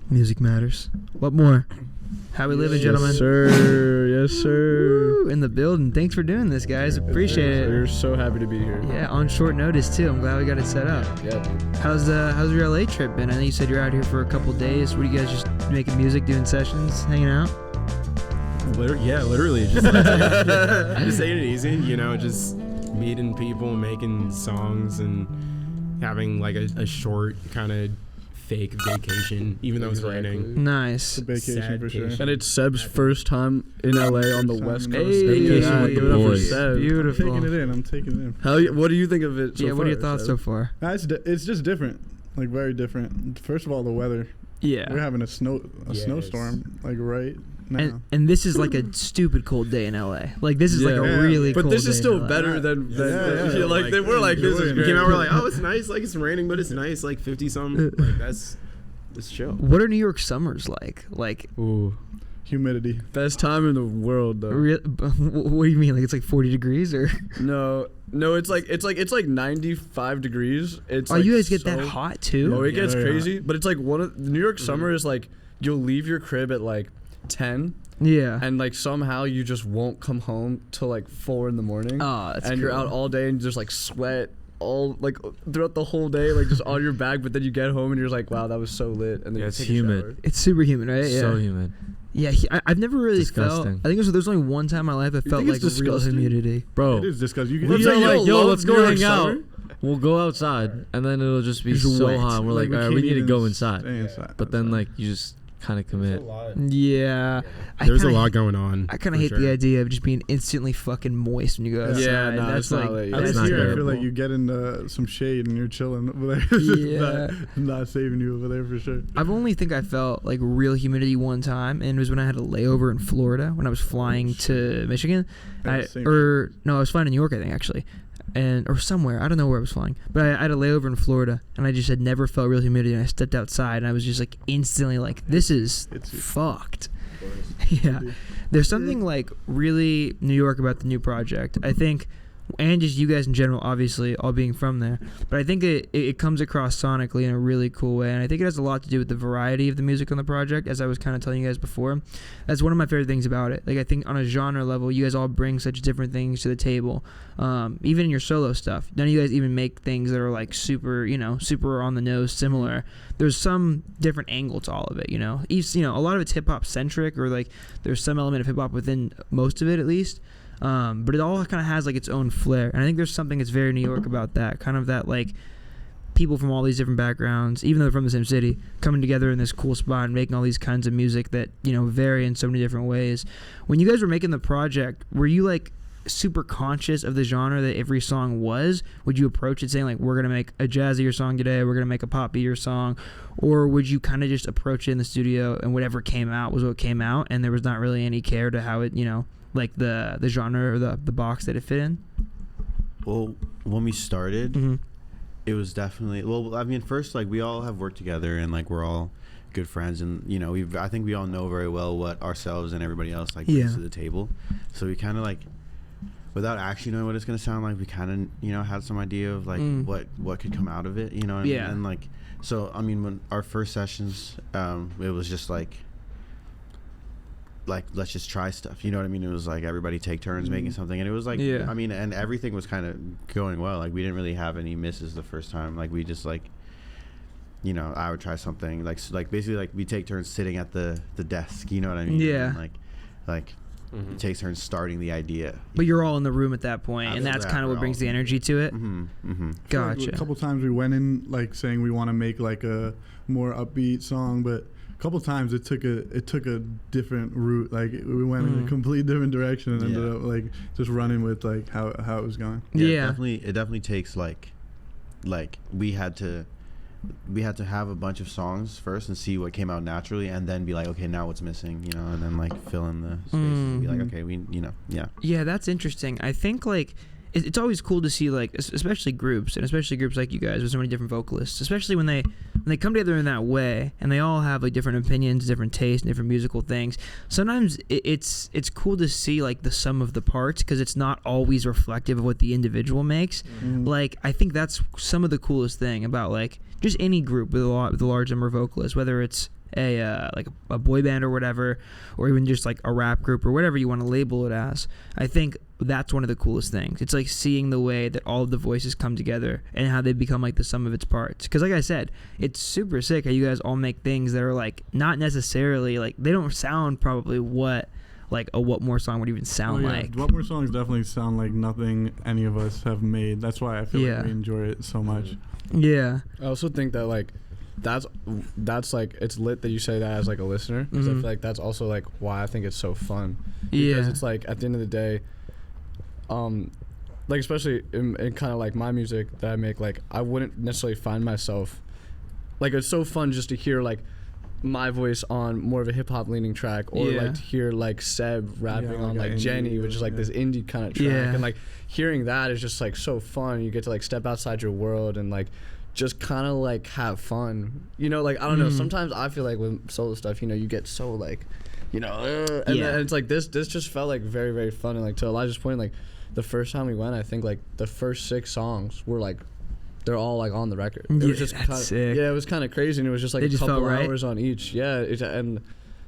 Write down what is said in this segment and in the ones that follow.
Music matters. What more? How we living, gentlemen? Yes, sir. Yes, sir. Woo, in the building. Thanks for doing this, guys. Appreciate it. We're so happy to be here. Yeah, on short notice too. I'm glad we got it set up. Yeah. How's your LA trip been? I know you said you're out here for a couple days. What are you guys just making music, doing sessions, hanging out? Literally. Just taking it easy, just meeting people, making songs, and having like a short kind of fake vacation, even though it's raining. Nice. It's a vacation for sure. And it's Seb's first time in LA on the West Coast. Hey, Vacation with the boys. Beautiful. I'm taking it in. What do you think of it so far? What are your thoughts so far? It's just different, like very different. First of all, the weather. Yeah. We're having a snowstorm, like right now. And this is like a stupid cold day in LA. Like this is like a really cold day. But this is in still LA. better than Like, they were like, this is we great. came out, we're like, oh, it's nice, like it's raining, but it's nice, like 50 something. Like that's chill. What are New York summers like? Like, ooh, humidity. best time in the world though. What do you mean? Like it's like 40 degrees or? No, it's like 95 degrees. It's You guys get that hot too? Oh, it gets crazy. Hot. But it's like New York summer is like you'll leave your crib at like 10. Yeah. And like somehow you just won't come home till like 4 in the morning. Oh, that's and you're cool. out all day and just like sweat all like throughout the whole day, like just on your back. But then you get home and you're like, wow, that was so lit. And then It's you take humid. a shower. It's super humid, right? Yeah. So humid. Yeah, I've never really felt. Disgusting. I think there's only one time in my life I felt think like it's real disgusting? humidity. Bro, It is disgusting. You What's can that, like, yo, love let's go New York hang out. summer? We'll go outside, and then it'll just be Just so wet. hot. And we're like, all right, can't we need to even go inside. stay inside. But then, like, you just kind of commit. Yeah. There's a lot going on. I kind of hate the idea of just being instantly fucking moist when you go outside. Yeah, no, that's it's not like like- At that's least here, I terrible. feel like you get into some shade and you're chilling over there. It's just not saving you over there for sure. I've only think I felt like real humidity one time, and it was when I had a layover in Florida when I was flying to Michigan. Yeah, I same was flying to New York, I think actually, or somewhere. I don't know where I was flying, but I had a layover in Florida, and I just had never felt real humidity. And I stepped outside, and I was just like instantly like, this is fucked. Yeah, there's something like really New York about the new project, I think, and just you guys in general, obviously all being from there, but I think it comes across sonically in a really cool way, and I think it has a lot to do with the variety of the music on the project. As I was kind of telling you guys before, that's one of my favorite things about it. Like, I think on a genre level, you guys all bring such different things to the table. Even in your solo stuff, none of you guys even make things that are like super on the nose similar. There's some different angle to all of it, a lot of it's hip-hop centric, or like there's some element of hip-hop within most of it at least. But it all kind of has like its own flair, and I think there's something that's very New York about that, kind of that like people from all these different backgrounds, even though they're from the same city, coming together in this cool spot and making all these kinds of music that vary in so many different ways. When you guys were making the project, were you like super conscious of the genre that every song was? Would you approach it saying like, we're gonna make a jazzier song today, we're gonna make a poppier song, or would you kind of just approach it in the studio and whatever came out was what came out, and there was not really any care to how it like the genre or the box that it fit in? Well, when we started, Mm-hmm. it was definitely, first, like, we all have worked together, and like we're all good friends, and I think we all know very well what ourselves and everybody else like brings to the table. So we kind of like, without actually knowing what it's gonna sound like, we kind of had some idea of like what could come out of it, and like, so I mean, when our first sessions, it was just like let's just try stuff, you know what I mean? It was like everybody take turns making something, and it was like, I mean, and everything was kind of going well. Like, we didn't really have any misses the first time. Like, we just like, I would try something like basically like we take turns sitting at the desk, you know what I mean? Yeah. And like it takes turns starting the idea. But you're all in the room at that point, and Absolutely. that's kind of We're what brings all- the energy to it. Gotcha. A couple times we went in like saying we want to make like a more upbeat song, but a couple times it took a different route. Like, we went in a complete different direction and ended up like just running with like how it was going. Yeah. It definitely takes like we had to have a bunch of songs first and see what came out naturally, and then be like, okay, now what's missing, and then like fill in the spaces and be like, okay, Yeah, that's interesting. I think like it's always cool to see like especially groups like you guys with so many different vocalists, especially when they come together in that way and they all have like different opinions, different tastes, and different musical things. Sometimes it's cool to see like the sum of the parts, because it's not always reflective of what the individual makes. Like, I think that's some of the coolest thing about like just any group with a large number of vocalists, whether it's a boy band or whatever, or even just like a rap group or whatever you want to label it as. I think that's one of the coolest things. It's like seeing the way that all of the voices come together and how they become like the sum of its parts. Because like I said, it's super sick how you guys all make things that are like not necessarily like, they don't sound probably what like a Whatmore song would even sound like. Whatmore songs definitely sound like nothing any of us have made. That's why I feel like we enjoy it so much. Yeah. I also think that like that's like, it's lit that you say that as like a listener, because I feel like that's also like why I think it's so fun, because it's like at the end of the day, like especially in kind of like my music that I make, like I wouldn't necessarily find myself like, it's so fun just to hear like my voice on more of a hip hop leaning track, or like to hear like Seb rapping on like Jenny, which is like this indie kind of track, and like hearing that is just like so fun. You get to like step outside your world and like just kind of like have fun, you know, like I don't know, sometimes I feel like with solo stuff, you know, you get so like, you know, and then it's like this just felt like very, very fun. And like to Elijah's point, like the first time we went, I think like the first 6 songs were like, they're all like on the record. It was just sick. Yeah, it was kind of crazy, and it was just like They just a couple felt right? hours on each. Yeah, and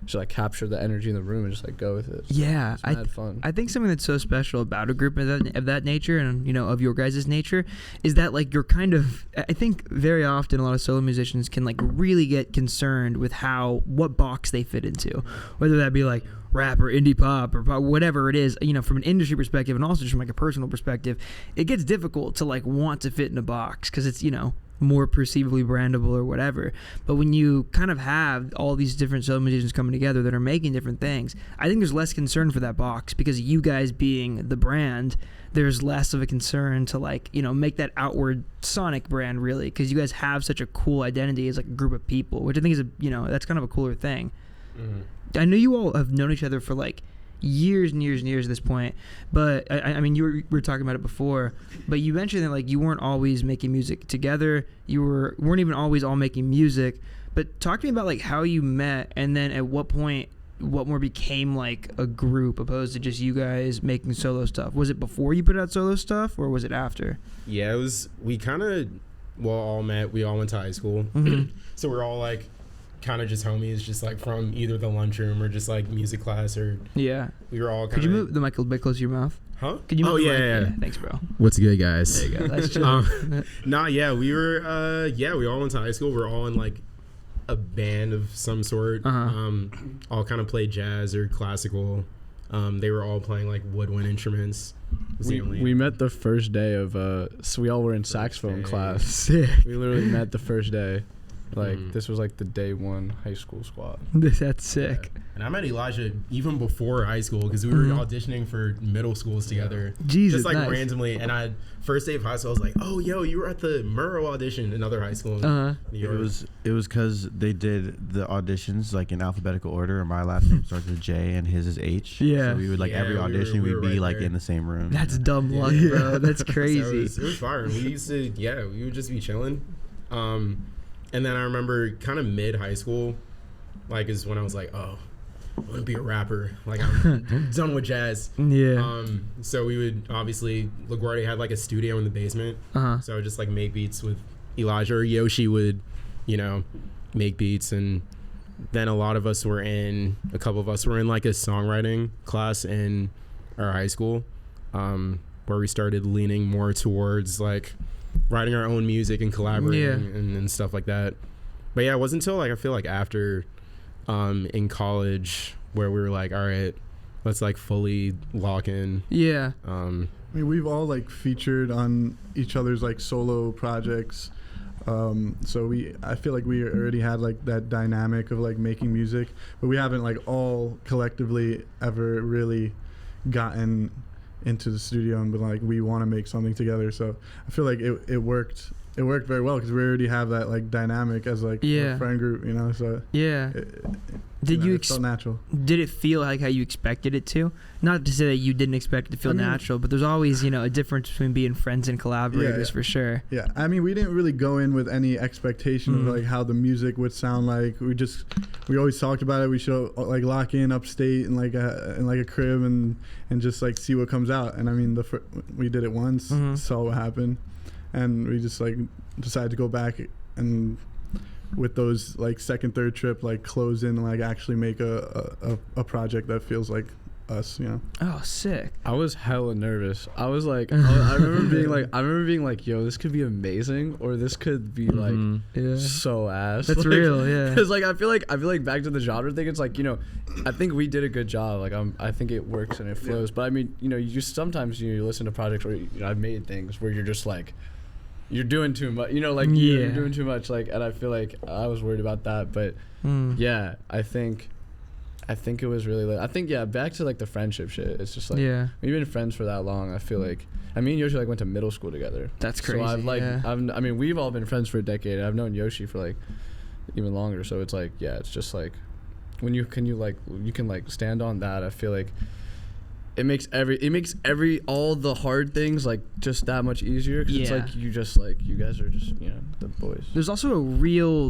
just like capture the energy in the room and just like go with it. So Yeah, it's mad fun. I think something that's so special about a group of that nature, and you know, of your guys' nature, is that like you're kind of, I think very often a lot of solo musicians can like really get concerned with what box they fit into, whether that be like rap or indie pop or whatever it is, you know, from an industry perspective and also just from like a personal perspective. It gets difficult to like want to fit in a box because it's, you know, more perceivably brandable or whatever. But when you kind of have all these different solo musicians coming together that are making different things, I think there's less concern for that box, because you guys being the brand, there's less of a concern to like, you know, make that outward sonic brand, really, because you guys have such a cool identity as like a group of people, which I think is that's kind of a cooler thing. I know you all have known each other for like years and years and years at this point, but I mean, you were talking about it before, but you mentioned that like you weren't always making music together, you weren't even always all making music. But talk to me about like how you met, and then at what point Whatmore became like a group opposed to just you guys making solo stuff. Was it before you put out solo stuff, or was it after? Yeah, it was. We kind of all met. We all went to high school, so we're all like kind of just homies, just like from either the lunchroom or just like music class, or we were all. Could you move the mic a bit closer to your mouth? Huh? Could you move the mic? Yeah. Thanks, bro. What's good, guys? There you go. That's chill. We were. We all went to high school. We're all in like a band of some sort. All kind of played jazz or classical. They were all playing like woodwind instruments. We met the first day of so we all were in saxophone class. Sick. We literally met the first day. Like this was like the day one high school squad. That's sick. Yeah. And I met Elijah even before high school, because we were auditioning for middle schools together. Jesus, just like nice. randomly. And first day of high school, I was like, "Oh, yo, you were at the Murrow audition, another high school in New York." It was because they did the auditions like in alphabetical order, and my last name starts with J and his is H. Yeah. So we would like every audition we'd be right like there. in the same room. That's dumb luck, bro. That's crazy. So it was fire. We used to, we would just be chilling. And then I remember kind of mid high school, like is when I was like, oh, I want to be a rapper. Like I'm done with jazz. Yeah. So we would obviously, LaGuardia had like a studio in the basement. So I would just like make beats with Elijah, or Yoshi would, make beats. And then a couple of us were in like a songwriting class in our high school, where we started leaning more towards like writing our own music and collaborating and stuff like that. But yeah, it wasn't until like I feel like after in college where we were like, all right, let's like fully lock in. Yeah. I mean, we've all like featured on each other's like solo projects. So I feel like we already had like that dynamic of like making music, but we haven't like all collectively ever really gotten into the studio and been like, we want to make something together. So I feel like it worked very well, because we already have that like dynamic as like a friend group, so it felt natural. Did it feel like how you expected it to? Not to say that you didn't expect it to feel natural, but there's always a difference between being friends and collaborators for sure. Yeah, I mean, we didn't really go in with any expectation of like how the music would sound like. We always talked about it. We should like lock in upstate in like a crib and just like see what comes out. And I mean, we did it once, saw what happened, and we just like decided to go back and with those like second, third trip, like close in and like actually make a project that feels like us, you know. Oh, sick. I was hella nervous. I was like, I remember being like, yo, this could be amazing, or this could be like so ass. That's like, real, yeah. Because like I feel like back to the genre thing. It's like, you know, I think we did a good job. Like I think it works and it flows. But I mean, you know, sometimes you listen to projects where I've made things where you're just like, you're doing too much. You know, like you're doing too much. Like, and I feel like I was worried about that. But yeah, I think it was really lit. I think, back to like the friendship shit. It's just like, we've been friends for that long. I feel like, I mean, Yoshi like went to middle school together. That's crazy. So I've like, I mean, we've all been friends for a decade. I've known Yoshi for like even longer. So it's like, it's just like when you can stand on that. I feel like it makes all the hard things like just that much easier. Cause it's like you guys are just, you know, the boys. There's also a real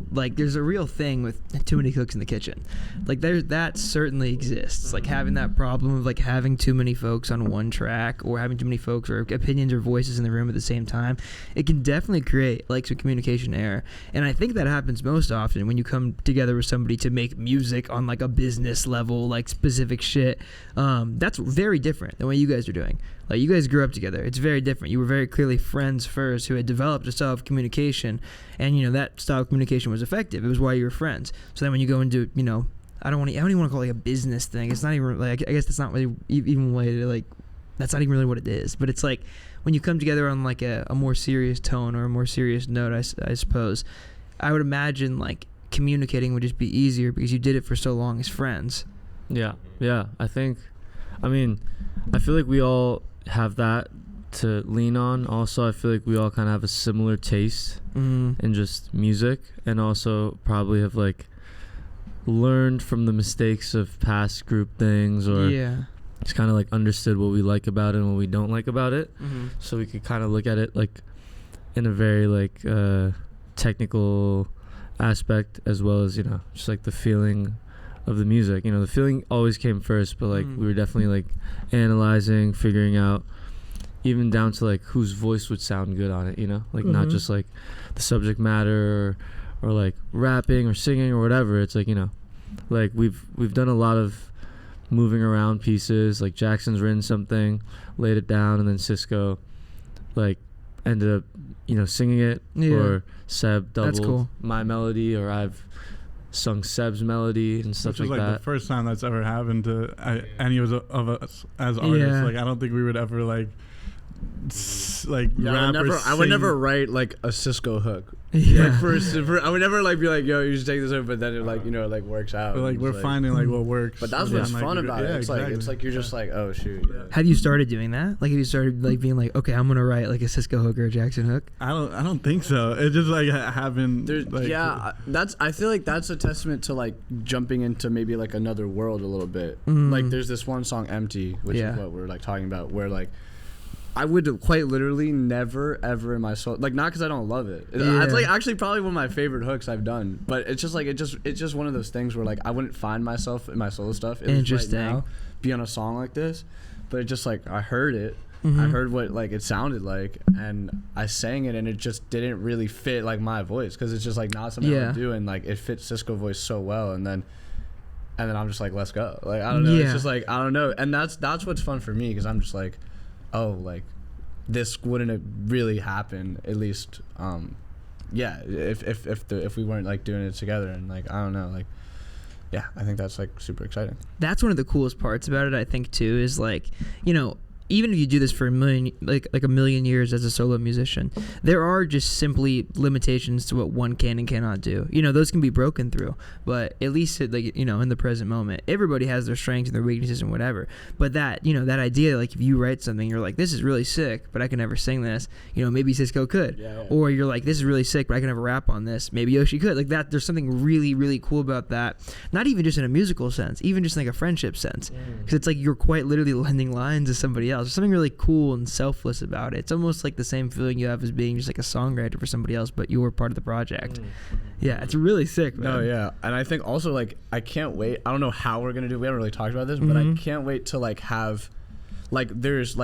thing with too many cooks in the kitchen. Like that certainly exists. Like having that problem of like having too many folks on one track, or having too many folks or opinions or voices in the room at the same time. It can definitely create like some communication error. And I think that happens most often when you come together with somebody to make music on like a business level, like specific shit. That's very different than what you guys are doing. Like, you guys grew up together. It's very different. You were very clearly friends first who had developed a style of communication, and you know that style of communication was effective. It was why you were friends. So then when you go into, you know, I don't even want to call it like a business thing. It's not even like, I guess that's not really even way to like, that's not even really what it is. But it's like when you come together on like a more serious tone or a more serious note, I suppose, I would imagine like communicating would just be easier because you did it for so long as friends. Yeah. I mean, I feel like we all have that to lean on. Also, I feel like we all kind of have a similar taste in just music, and also probably have like learned from the mistakes of past group things, or just kind of like understood what we like about it and what we don't like about it. So we could kind of look at it like in a very like technical aspect, as well as, you know, just like the feeling of the music. You know, the feeling always came first, but like we were definitely like analyzing, figuring out, even down to like whose voice would sound good on it, you know, like not just like the subject matter or like rapping or singing or whatever. It's like, you know, like we've done a lot of moving around pieces. Like Jackson's written something, laid it down, and then Cisco like ended up, you know, singing it, or Seb doubled my melody, or I've sung Seb's melody and stuff like that. Which is like the first time that's ever happened to any of us as artists. Like I don't think we would ever like rap I would never write like a Cisco hook. Yeah. Like I would never like be like, yo, you should take this over, but then it like, you know, it like works out. But like we're like, finding like what works. But that's what's fun about it. It's like you're just like, oh shoot. Yeah. Have you started doing that? Like, have you started like being like, okay, I'm gonna write like a Cisco hook or a Jackson hook? I don't think so. It just like happened. Like, I feel like that's a testament to like jumping into maybe like another world a little bit. Like there's this one song, Empty, which is what we're like talking about, where like I would quite literally never ever in my soul, like, not because I don't love it. It's like actually probably one of my favorite hooks I've done, but it's just like it's just one of those things where like I wouldn't find myself in my solo stuff. Interesting. Right now, be on a song like this, but it just like I heard it. I heard what like it sounded like, and I sang it, and it just didn't really fit like my voice, because it's just like not something I would do, and like it fits Cisco voice so well, and then I'm just like, let's go. Like I don't know. It's just like I don't know, and that's what's fun for me, because I'm just like, oh, like this wouldn't have really happened, at least if we weren't like doing it together, and like I don't know, like I think that's like super exciting. That's one of the coolest parts about it, I think, too, is like, you know, even if you do this for a million years as a solo musician, there are just simply limitations to what one can and cannot do. You know, those can be broken through, but at least like, you know, in the present moment, everybody has their strengths and their weaknesses and whatever. But that, you know, that idea, like if you write something, you're like, this is really sick, but I can never sing this. You know, maybe Cisco could, or you're like, this is really sick, but I can never rap on this. Maybe Yoshi could. Like that, there's something really, really cool about that. Not even just in a musical sense, even just like a friendship sense, because it's like you're quite literally lending lines to somebody else. There's something really cool and selfless about it. It's almost like the same feeling you have as being just like a songwriter for somebody else, but you're part of the project. Yeah, it's really sick, man. No, yeah. And I think also like I can't wait. I don't know how we're gonna do. We haven't really talked about this, but I can't wait to like have like there's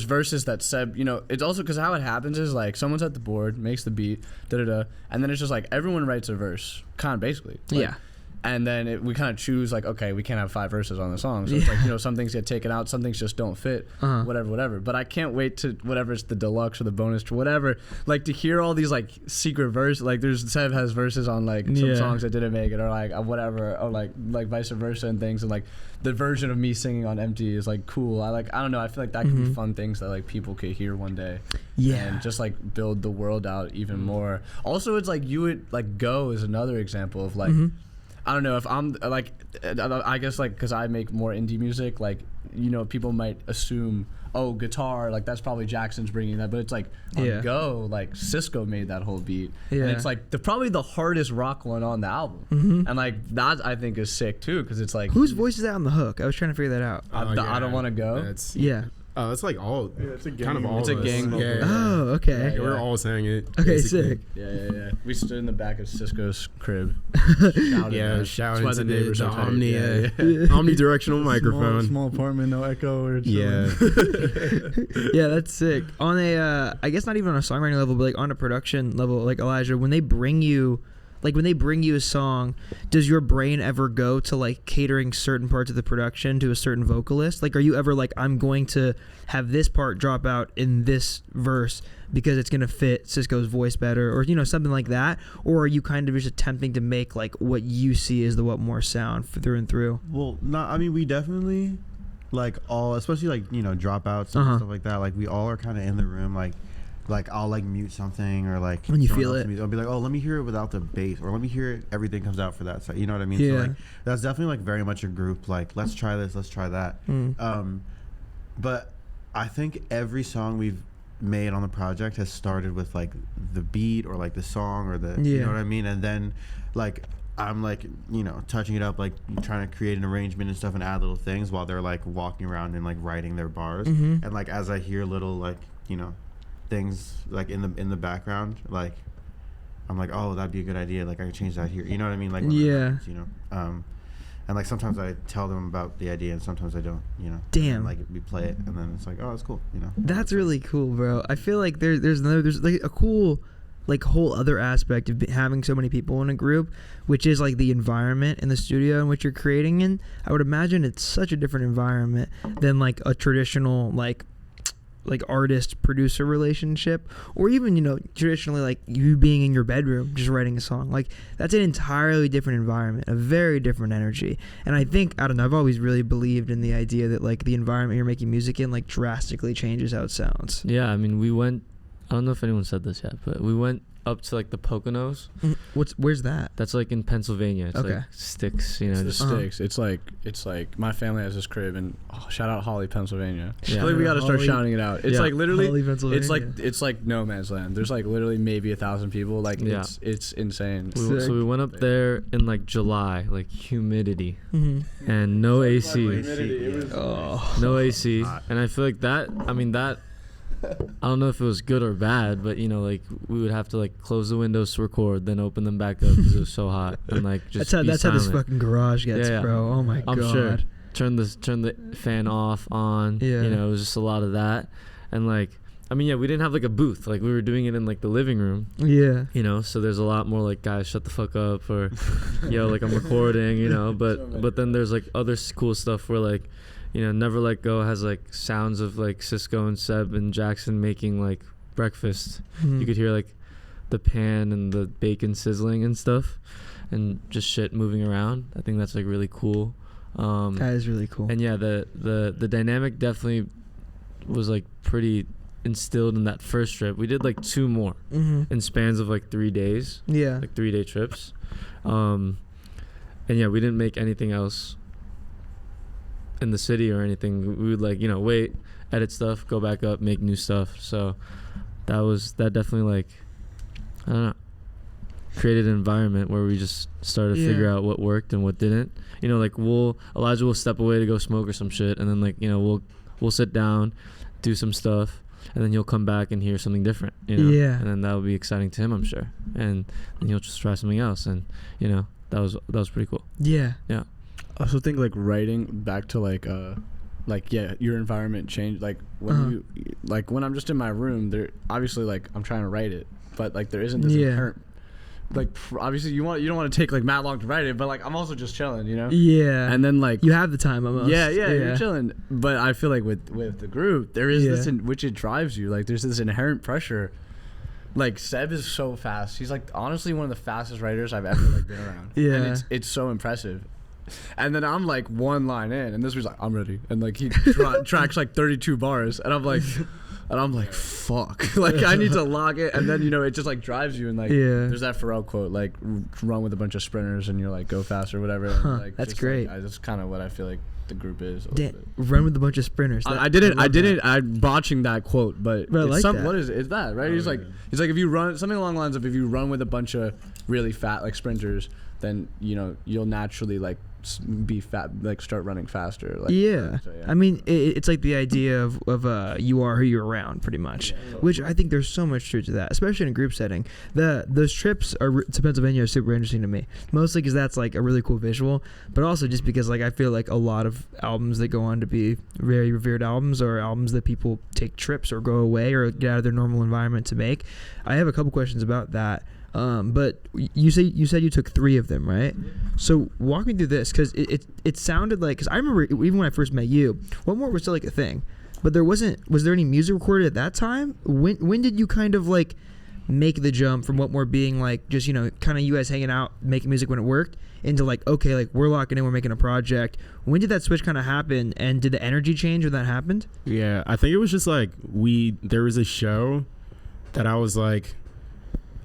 verses that Seb, it's also because how it happens is like someone's at the board, makes the beat, and then it's just like everyone writes a verse, kind of basically. Like, Yeah. And then we kind of choose like, okay, we can't have 5 verses on the song. So it's like, some things get taken out, some things just don't fit, whatever. But I can't wait to, whatever it's the deluxe or the bonus or whatever, like to hear all these like secret verses. Like Seb has verses on like some songs that didn't make it or like whatever, or like vice versa and things. And like the version of me singing on Empty is like cool. I don't know. I feel like that could be fun things that like people could hear one day. Yeah. And just like build the world out even more. Also, it's like you would like Go is another example of like, I don't know if I'm like, I guess like because I make more indie music, like people might assume, oh, guitar, like that's probably Jackson's bringing that, but it's like on Go, like Cisco made that whole beat, and it's like probably the hardest rock one on the album, and like that I think is sick too, because it's like whose voice is that on the hook? I was trying to figure that out. I don't want to go. Oh, it's like all. Yeah, it's a gang. Kind of all. It's a gang vocal. Yeah. Oh, okay. Yeah, we're all saying it. Okay, basically. sick. Yeah. We stood in the back of Cisco's crib. Shout why into the neighbors the are tight. omnidirectional microphone. Small apartment, no echo or Yeah. Yeah, that's sick. On a, I guess not even on a songwriting level, but like on a production level, like Elijah, when they bring you a song, does your brain ever go to like catering certain parts of the production to a certain vocalist? Like, are you ever like, I'm going to have this part drop out in this verse because it's going to fit Cisco's voice better, or something like that? Or are you kind of just attempting to make like what you see as the Whatmore sound through and through? Well, we definitely like all, especially like dropouts and stuff like that. Like we all are kind of in the room, like I'll like mute something or like when you feel it, I'll be like, oh, let me hear it without the bass, or let me hear it, everything comes out for that side. You know what I mean? Yeah. So like that's definitely like very much a group. Like let's try this, let's try that. But I think every song we've made on the project has started with like the beat or like the song or the you know what I mean, and then like I'm like touching it up, like trying to create an arrangement and stuff and add little things while they're like walking around and like writing their bars, and like as I hear little like things like in the background, like I'm like, oh, that'd be a good idea, like I could change that here, you know what I mean, like and like sometimes I tell them about the idea and sometimes I don't, damn, and, like we play it and then it's like, oh, it's cool, that's really cool, bro. I feel like there's like a cool like whole other aspect of having so many people in a group, which is like the environment in the studio in which you're creating in. I would imagine it's such a different environment than like a traditional like artist producer relationship, or even traditionally like you being in your bedroom just writing a song. Like that's an entirely different environment, a very different energy. And I think, I don't know, I've always really believed in the idea that like the environment you're making music in like drastically changes how it sounds. Yeah, I mean, we went, I don't know if anyone said this yet, but we went up to like the Poconos. Where's that? That's like in Pennsylvania. It's like sticks, It's just the sticks. It's like my family has this crib, and shout out Holly, Pennsylvania. Yeah. I feel like we got to start Holly. shouting it out. It's like literally, Holly, Pennsylvania. it's like no man's land. There's like literally maybe 1,000 people. Like it's insane. So we went up there in like July, like humidity and no AC. No AC, and I feel like that. I mean that. I don't know if it was good or bad, but like we would have to like close the windows to record, then open them back up because it was so hot, and like just that's how this fucking garage gets, bro. Oh my god. I'm sure. Turn the fan off, on. Yeah. It was just a lot of that, and like I mean, we didn't have like a booth, like we were doing it in like the living room. Yeah. So there's a lot more like, guys, shut the fuck up, or like I'm recording, but then there's like other cool stuff where like. Never Let Go has like sounds of like Cisco and Seb and Jackson making like breakfast. You could hear like the pan and the bacon sizzling and stuff, and just shit moving around. I think that's like really cool. That is really cool. And yeah, the dynamic definitely was like pretty instilled in that first trip. We did like 2 more in spans of like 3 days. Yeah, like 3-day trips. And yeah, we didn't make anything else in the city or anything. We would like wait, edit stuff, go back up, make new stuff. So that definitely like, I don't know, created an environment where we just started to figure out what worked and what didn't. Like Elijah will step away to go smoke or some shit, and then like we'll sit down, do some stuff, and then he'll come back and hear something different. And then that would be exciting to him, I'm sure. And then he'll just try something else, and that was pretty cool. Yeah. I also think like writing back to like like your environment changed. Like when when I'm just in my room, there obviously like I'm trying to write it, but like there isn't this inherent. Like obviously you don't want to take like mad long to write it, but like I'm also just chilling, you know. Yeah. And then like you have the time almost. Yeah, you're chilling. But I feel like with the group, there is this in which it drives you. Like there's this inherent pressure. Like Seb is so fast. He's like honestly one of the fastest writers I've ever like been around. Yeah. And it's so impressive. And then I'm like one line in, and this was like, I'm ready. And like he tracks like 32 bars, and I'm like, fuck. Like I need to lock it. And then it just like drives you, and like there's that Pharrell quote, like run with a bunch of sprinters, and you're like go fast or whatever. And, like, that's great. Like, that's kind of what I feel like the group is. Run with a bunch of sprinters. I'm botching that quote, but I like that. What is that? Right? He's like if you run something along the lines of if you run with a bunch of really fat like sprinters, then you'll naturally like be fat, like start running faster. Like, so, I mean it's like the idea of you are who you're around, pretty much. Which I think there's so much truth to that, especially in a group setting. Those trips to Pennsylvania are super interesting to me, mostly because that's like a really cool visual, but also just because like I feel like a lot of albums that go on to be very revered albums are albums that people take trips or go away or get out of their normal environment to make. I have a couple questions about that. But you said you took 3 of them, right? So walk me through this, because it sounded like, because I remember even when I first met you, Whatmore was still like a thing, but was there any music recorded at that time? When did you kind of like make the jump from Whatmore being like just kind of you guys hanging out making music when it worked into like, okay, like we're locking in, we're making a project? When did that switch kind of happen, and did the energy change when that happened? Yeah, I think it was just like there was a show that I was like,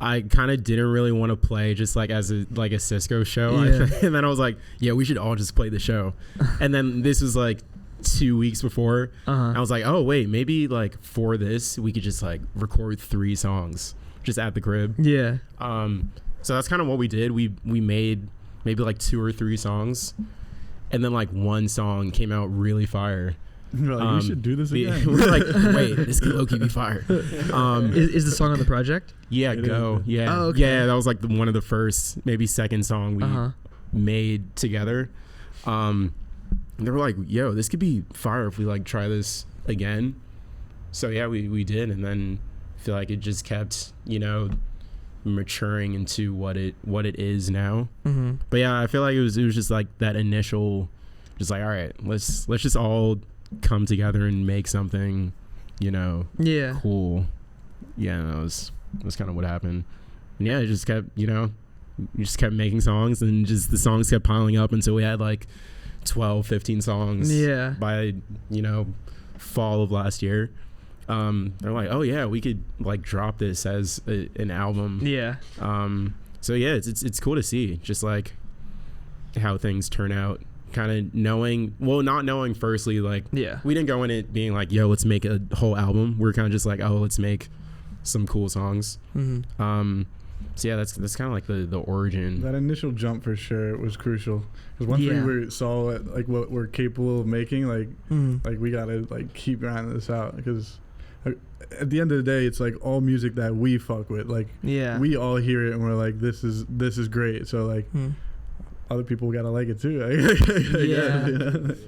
I kind of didn't really want to play just like as a Cisco show. And then I was like, yeah, we should all just play the show. And then this was like 2 weeks before. I was like, oh wait, maybe like for this we could just like record 3 songs just at the crib. Yeah. So that's kind of what we did. We made maybe like 2 or 3 songs, and then like one song came out really fire. We're like, we should do this again. We're like, wait, this could low-key be fire. Is the song on the project? Yeah, Go. Yeah. Oh, okay. Yeah, that was like one of the first, maybe second song we made together. And they were like, yo, this could be fire if we like try this again. So yeah, we did, and then I feel like it just kept, maturing into what it is now. But yeah, I feel like it was just like that initial, just like, all right, let's just all come together and make something, cool. Yeah, that was kind of what happened. And yeah, it just kept, you just kept making songs, and just the songs kept piling up until we had like 12, 15 songs by, fall of last year. They're like, oh yeah, we could like drop this as an album. Yeah. So yeah, it's cool to see just like how things turn out. Kind of not knowing firstly, like, we didn't go in it being like, yo, let's make a whole album. We're kind of just like, oh, let's make some cool songs. So yeah, that's kind of like the origin. That initial jump for sure was crucial, because once we saw like what we're capable of making, like we gotta like keep grinding this out, because at the end of the day, it's like all music that we fuck with, like we all hear it and we're like, this is great. So like other people gotta like it too.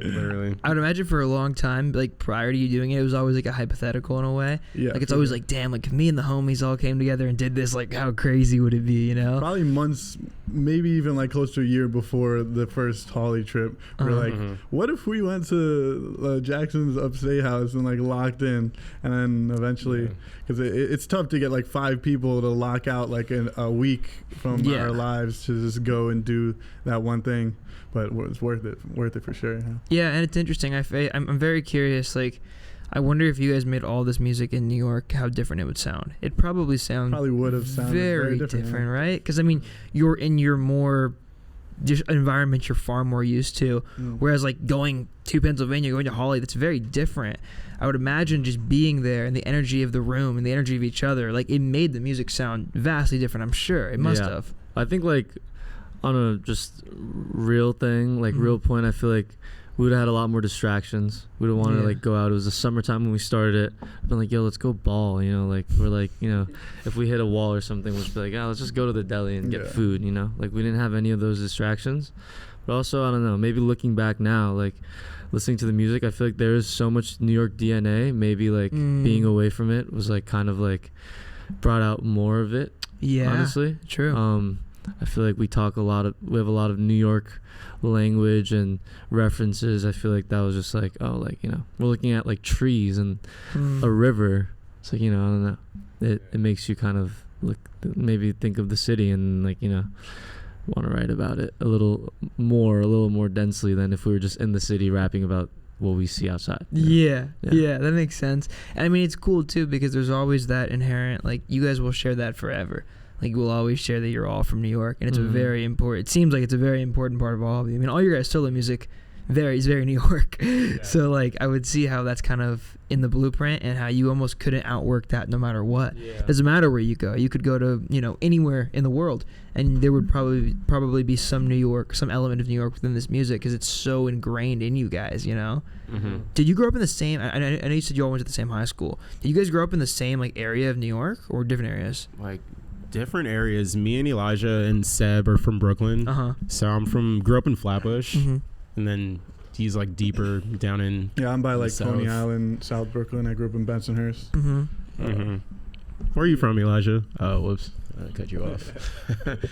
Literally. I would imagine for a long time, like prior to you doing it was always like a hypothetical in a way. Yeah. Like it's always like, damn, like if me and the homies all came together and did this, like how crazy would it be, Probably months, maybe even like close to a year before the first Holly trip. We're like, what if we went to Jackson's upstate house and like locked in, and then eventually, because it's tough to get like 5 people to lock out like a week from our lives to just go and do that one thing, but it's worth it for sure. Yeah, and it's interesting. I'm very curious. Like, I wonder if you guys made all this music in New York, how different it would sound. It probably would have sounded very different, right? Because I mean, you're in your more just environment you're far more used to, whereas like going to Pennsylvania, going to Holly, that's very different. I would imagine just being there and the energy of the room and the energy of each other, like it made the music sound vastly different. I'm sure it must have. I think like on a just real thing, like real point, I feel like we would have had a lot more distractions. We would want to like go out. It was the summertime when we started it. I've been like, yo, let's go ball. You know, like we're like, you know, if we hit a wall or something, we'd be like, let's just go to the deli and get food. You know, like we didn't have any of those distractions. But also, I don't know. Maybe looking back now, like listening to the music, I feel like there is so much New York DNA. Maybe like being away from it was like kind of like brought out more of it. Yeah, honestly, true. I feel like we have a lot of New York language and references. I feel like that was just like, oh, like, you know, we're looking at like trees and a river. It's like, you know, I don't know. It makes you kind of look, maybe think of the city and like, you know, want to write about it a little more densely than if we were just in the city rapping about what we see outside. Yeah, that makes sense. And I mean, it's cool too because there's always that inherent, like, you guys will share that forever. Like, we'll always share that you're all from New York, and it's a very important, it seems like it's a very important part of all of you. I mean, all your guys' solo music is very New York. Yeah. So, like, I would see how that's kind of in the blueprint and how you almost couldn't outwork that no matter what. Yeah. Doesn't matter where you go. You could go to, you know, anywhere in the world, and there would probably be some element of New York within this music because it's so ingrained in you guys, you know? Mm-hmm. Did you grow up in the same, I know you said you all went to the same high school. Did you guys grow up in the same, like, area of New York or different areas? Like, different areas. Me and Elijah and Seb are from Brooklyn. So grew up in Flatbush, and then he's like deeper down in. Yeah, I'm by like Coney Island, South Brooklyn. I grew up in Bensonhurst. Where are you from, Elijah? Oh, whoops. I cut you off.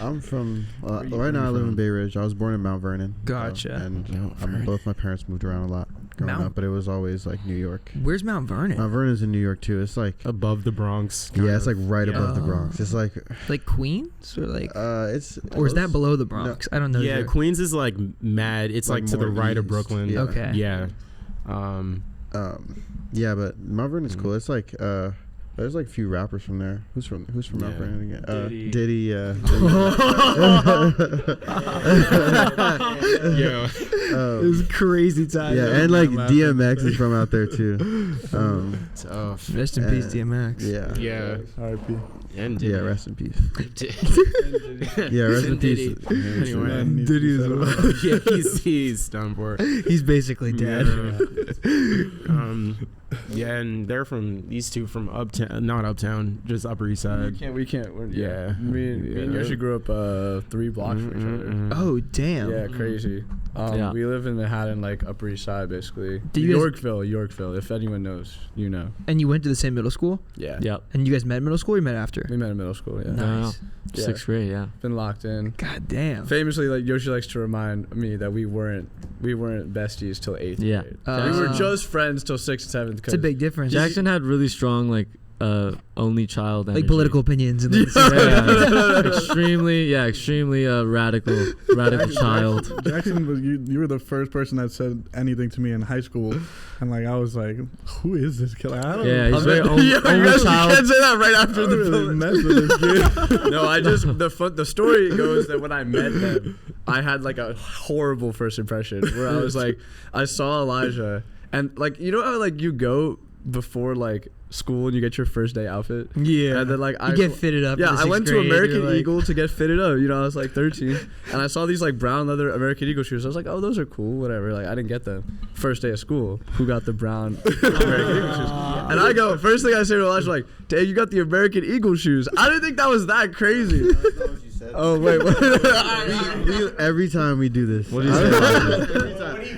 I'm from, right now I live in Bay Ridge. I was born in Mount Vernon. Gotcha. And both my parents moved around a lot growing up, but it was always like New York. Where's Mount Vernon? Mount Vernon's in New York too. It's like above the Bronx. Yeah, it's like right above the Bronx. It's like Queens or like it's or is that below the Bronx? No. I don't know. Yeah, Queens is like mad. It's like to the right of Brooklyn. Yeah. Okay. Yeah. Yeah, but Mount Vernon's cool. It's like there's like a few rappers from there. Who's from Mount Vernon again? Diddy. Yeah. It was crazy time. Yeah, and like DMX is from out there too. Tough. Rest in peace, DMX. Yeah. R.I.P. And yeah, rest in peace. Yeah, rest in peace. Anyway, Diddy is alive. Yeah, he's done for. He's basically dead. Yeah, and these two from uptown, not uptown, just Upper East Side. We can't. Yeah. Me and Yoshi grew up 3 blocks from each other. Oh, damn. Yeah, crazy. We live in Manhattan, like Upper East Side, basically. Yorkville. If anyone knows, you know. And you went to the same middle school? Yeah. Yep. And you guys met in middle school or you met after? We met in middle school, yeah. Nice. No. 6th grade, yeah. Been locked in. God damn. Famously, like Yoshi likes to remind me that we weren't besties till 8th grade. We were just friends till 6th and 7th. It's a big difference. Jackson had really strong like only child energy. Like political opinions and extremely radical child. Jackson was you were the first person that said anything to me in high school, and like I was like, who is this kid? Like, I don't know. He's very only child. You can't say that right after the really mess with this kid. No, I just the story goes that when I met him, I had like a horrible first impression where I was like, I saw Elijah, and like, you know how like you go before like school and you get your first day outfit, and then like you get fitted up. I went to American Eagle to get fitted up, you know. I was like 13 and I saw these like brown leather American Eagle shoes. I was like, oh, those are cool, whatever. Like, I didn't get them. First day of school, who got the brown American Eagle shoes? And I go, first thing I say to Elijah, like, dang, you got the American Eagle shoes. I didn't think that was that crazy. Oh wait, every time we do this, what do you say?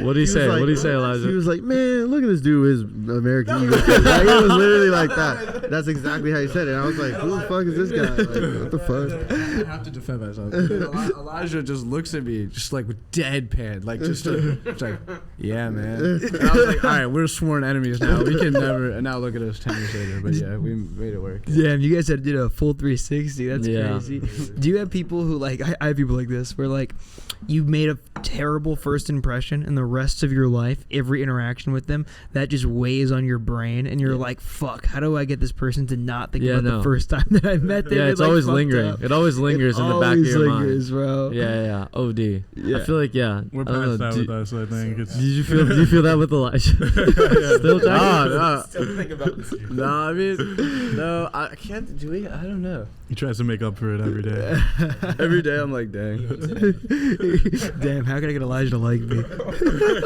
What do you say? What do you say, Elijah? He was like, man, look at this dude with his American Eagle. Like, it was literally like that. That's exactly how he said it. And I was like, who the fuck is this guy? Like, what the fuck? I have to defend myself. Elijah just looks at me, just like with deadpan, like just like, yeah, man. And I was like, all right, we're sworn enemies now. We can never. And now look at us 10 years later. But yeah, we made it work. Damn, you guys had to do a full 360. That's crazy. Do you have people who like? I have people like this where like you made a terrible first impression and the rest of your life, every interaction with them, that just weighs on your brain and you're like, fuck, how do I get this person to not think about the first time that I met them? Yeah, it's always lingering. Up. It always lingers in the back of your mind. Bro. Yeah. OD. Yeah. I feel like we're past that with us. I think. Did you feel that with Elijah? Still, no. Still think about this. No, I mean, no, I can't. Do we? I don't know. He tries to make up for it every day. Every day I'm like, dang. Damn, how can I get Elijah to like me?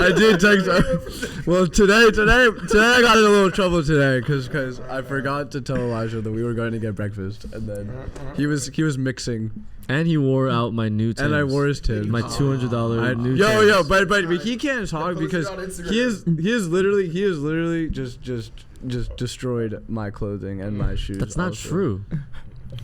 I did text. Well, today I got in a little trouble today because I forgot to tell Elijah that we were going to get breakfast, and then he was mixing, And he wore out my new Timbs. and I wore his Timbs. My $200 new Yo, Timbs. but he can't talk because he is literally just destroyed my clothing and my shoes. That's not also. true.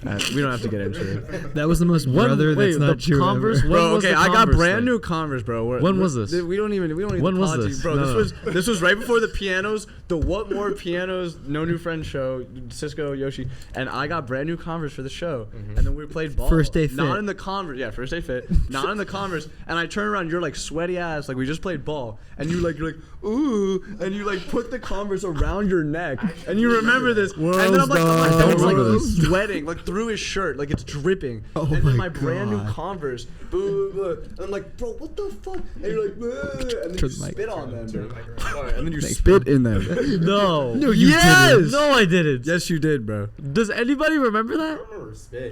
We don't have to get into it. That was the most brother that's not the true Converse. ever. When Bro, was okay, the I got Converse brand thing? new Converse, bro. When was this? We don't even. When was this? Bro, No. this was right before the pianos, the Whatmore pianos, No New Friends show, Cisco, Yoshi, and I got brand new Converse for the show, and then we played ball. First day fit. Not in the Converse, yeah, first day fit, not in the Converse, and I turn around, you're like sweaty ass, like we just played ball, and you're like ooh, and you like put the Converse around your neck, and you remember this, and then I'm like, I don't remember like this. sweating, like through his shirt, like it's dripping, Oh and then my my brand new God. Converse, and I'm like, bro, what the fuck? And you're like, "Ugh," and then Turn you the mic. spit on them, bro. And then you Thanks, spit in them. No. No, you Yes! didn't. No, I didn't. Yes, you did, bro. Does anybody remember that?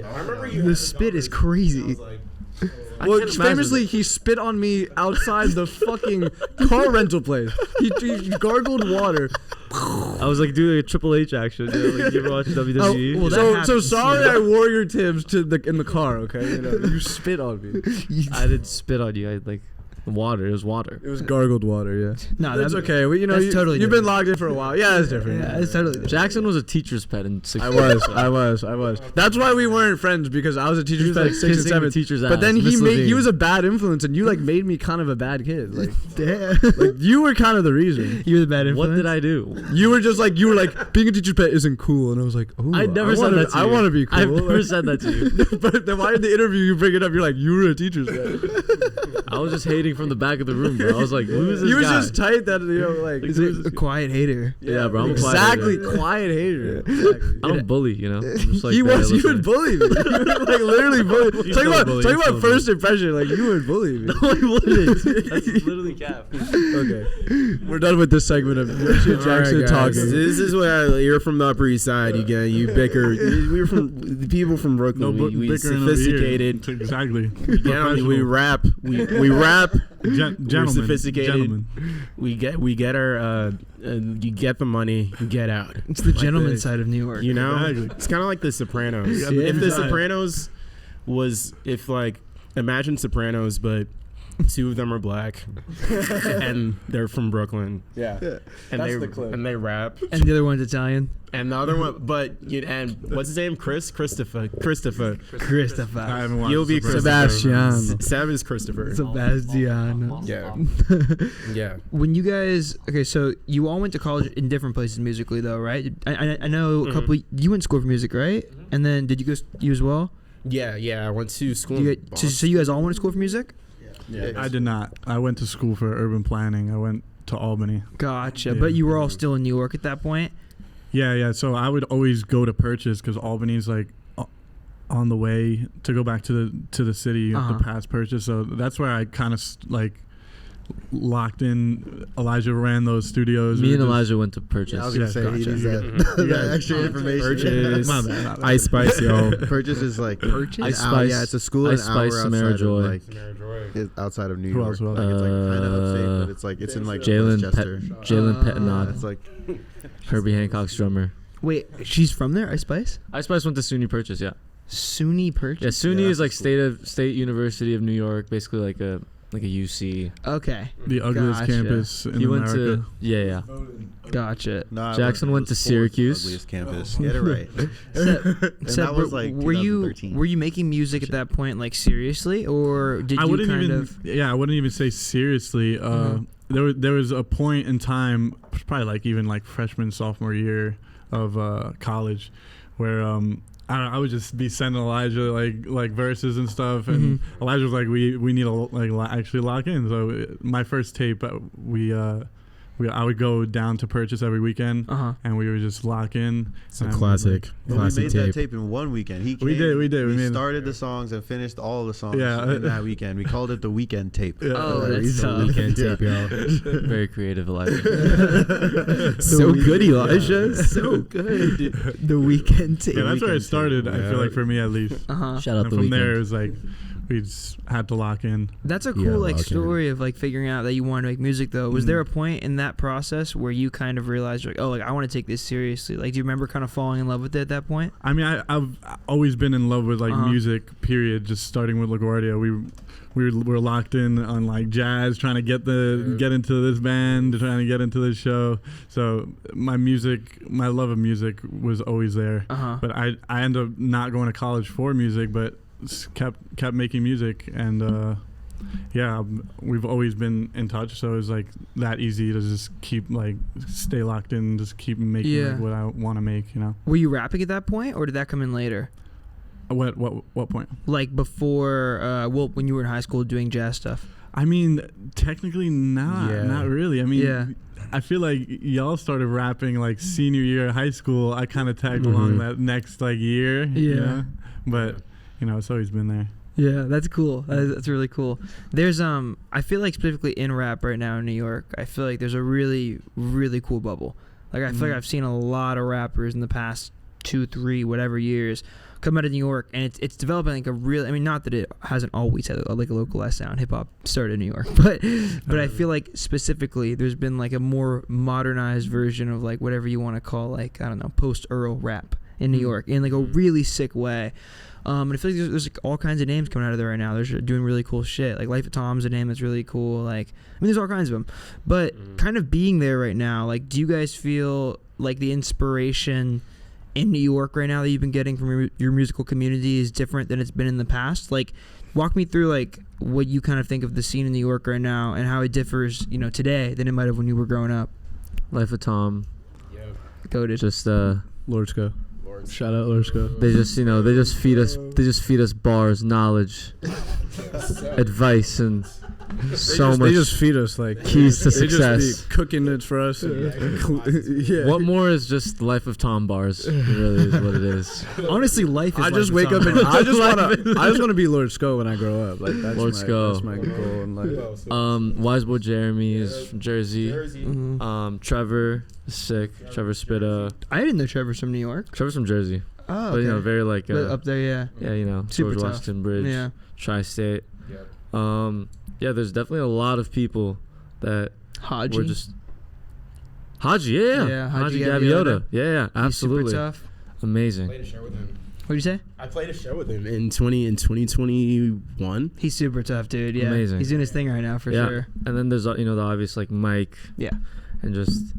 I remember you. The spit is crazy. I Well, can't imagine famously, it. he spit on me outside the fucking car rental place. He gargled water. I was like doing a Triple H action. You know, like, you ever watch WWE? well, that So happens. sorry I wore your Timbs in the car. Okay, you spit on me. I didn't spit on you. I like water. It was water. It was gargled water. Yeah. No, That's okay. We, that's totally you've been different. logged in for a while. Yeah, it's different. Yeah, it's totally different. Jackson was a teacher's pet in 6th I grade. was. That's why we weren't friends, because I was a He teacher's was pet like at 6 and kissing the 7. teacher's But ass. then Miss he Levine. was a bad influence, and you like made me kind of a bad kid. Like, Damn. like you were kind of the reason. You're the bad influence. What did I do? You were like being a teacher's pet isn't cool, and I was like, oh, I never said that to you. I want to be cool. I've never said that to you. But then why in the interview you bring it up? You're like, you were a teacher's pet. I was just hating from the back of the room, bro. I was like, who is this You was guy? just tight that like. He's a quiet hater. Yeah, bro, I'm a quiet exactly hater. quiet hater. Exactly. I don't bully, you know. I'm just like He there was. You would listening. bully me. You would like literally bully. He's Talk still about bully, talk he's about still first impression. Like you would bully me. No, I wouldn't. That's literally cap. Okay, we're done with this segment of Yoshi and Jackson All right, guys. talking. This is what you're from the Upper East Side. You bicker. We're from the people from Brooklyn. we bickering over here. sophisticated. Exactly. We get on, we rap. We rap. We're Gentlemen. sophisticated. Gentlemen. We get our. You get the money. You get out. It's the gentleman this. side of New York. You know, Exactly. it's kind of like The Sopranos. Yeah, If The yeah. Sopranos was, imagine Sopranos, but two of them are black, and they're from Brooklyn, Yeah. and That's the clip. and they rap, And the other one's Italian. and the other one, and what's his name? Christopher. Christopher. I haven't watched You'll be Sopranos. Sebastian. Sam is Christopher. Sebastian. Yeah, yeah. When you guys, okay, so you all went to college in different places musically, though, right? I know a couple. You went to school for music, right? And then did you go? You as well? Yeah. I went to school. You in get, Boston. so you guys all went to school for music? I did not. I went to school for urban planning. I went to Albany. Gotcha. Yeah. But you were all still in New York at that point. Yeah. So I would always go to Purchase because Albany's like on the way to go back to the city. You have to pass Purchase. So that's where I kind of locked in. Elijah ran those studios. Me We and just- Elijah went to Purchase. I was gonna say he gotcha. needs Mhm. that extra information. Purchase. My bad. Ice Spice, yo. Purchase is like Purchase? an Ice hour- Spice. Yeah, it's a school Ice an hour Spice, outside Samara of Joy. like outside of New Who York. else, who else? Like, it's like kind of upstate, but it's like it's in like Jalen Westchester. Jalen Pettinod, It's like Herbie Hancock's drummer. Wait, she's from there, Ice Spice? Ice Spice went to SUNY Purchase, yeah. SUNY Purchase? Yeah, SUNY Yeah, is like that's State University of New York, basically like a UC. Okay. The ugliest Gotcha. campus in He went America. to yeah. Gotcha. no, I Jackson went to was full of Syracuse. Ugliest campus. Get it right. Seb, that was like were you 2013. making music at that point, like seriously, or did I you wouldn't kind even. of? Yeah, I wouldn't even say seriously. There was a point in time, probably like even like freshman sophomore year of college, where I would just be sending Elijah like verses and stuff, and Elijah was like, we need to actually lock in. So my first tape, we I would go down to Purchase every weekend, and we would just lock in. It's a classic we made tape. that tape in one weekend. He came, we did. We started the songs and finished all the songs in that weekend. We called it the weekend tape. Yeah. Oh, that's the weekend tape, y'all. Very creative, Elijah. So good, Elijah. So good. The weekend tape. Yeah, that's where it started. tape. I feel like for me at least. Shout out And the from weekend. there, it was like we just had to lock in. That's a Yeah, cool like lock in. story of like figuring out that you want to make music though. Was there a point in that process where you kind of realized like, oh, like I want to take this seriously? Like, do you remember kind of falling in love with it at that point? I mean, I've always been in love with like music. Period. Just starting with LaGuardia, we were locked in on like jazz, trying to get into this band, trying to get into this show. So my love of music was always there. But I ended up not going to college for music, but kept making music, and we've always been in touch. So it was like that easy to just keep like stay locked in, just keep making like, what I want to make. You know. Were you rapping at that point, or did that come in later? What point? Like before, when you were in high school doing jazz stuff. I mean, technically not really. I mean, I feel like y'all started rapping like senior year of high school. I kind of tagged along that next like year. You know? But you know, it's always been there. Yeah, that's cool. That's really cool. There's I feel like specifically in rap right now in New York, I feel like there's a really, really cool bubble. Like I feel like I've seen a lot of rappers in the past 2, 3, whatever years come out of New York, and it's developing like a real. I mean, not that it hasn't always had like a localized sound. Hip hop started in New York, but I feel like specifically there's been like a more modernized version of like whatever you want to call like, I don't know, post-Earl rap in New York in like a really sick way. And I feel like there's like all kinds of names coming out of there right now. They're doing really cool shit. Like Life of Tom's a name that's really cool. Like, I mean, there's all kinds of them. But kind of being there right now, like, do you guys feel like the inspiration in New York right now that you've been getting from your musical community is different than it's been in the past? Like, walk me through like what you kind of think of the scene in New York right now and how it differs, you know, today than it might have when you were growing up. Life of Tom. Goated. Just Lordsko. Shout out Lordsko. they just feed us bars, knowledge, advice, and so much. They just feed us like keys to they success. just be cooking it for us. Whatmore is just Life of Tom bars. It really is what it is. Honestly, life is I just Life wake of up Tom. and I just want to be Lord Sko when I grow up. Like that's Lord my goal in life. Wise Boy Jeremy is from Jersey. Trevor is sick. Trevor Spitta. I didn't know Trevor's from New York. Trevor's from Jersey. Oh, okay. But you know, very like But up there, yeah. yeah, you know, Super George tough. Washington Bridge, Yeah. Tri-State. Yeah, there's definitely a lot of people that Haji. were just Haji, yeah, Haji Haji Gaviota. Gaviota, yeah, He's absolutely, super tough. amazing. Played a show with him. What'd you say? I played a show with him in 2021. He's super tough, dude. Yeah, Amazing. He's doing his thing right now for Yeah. sure. And then there's you know the obvious like Mike, Yeah. and just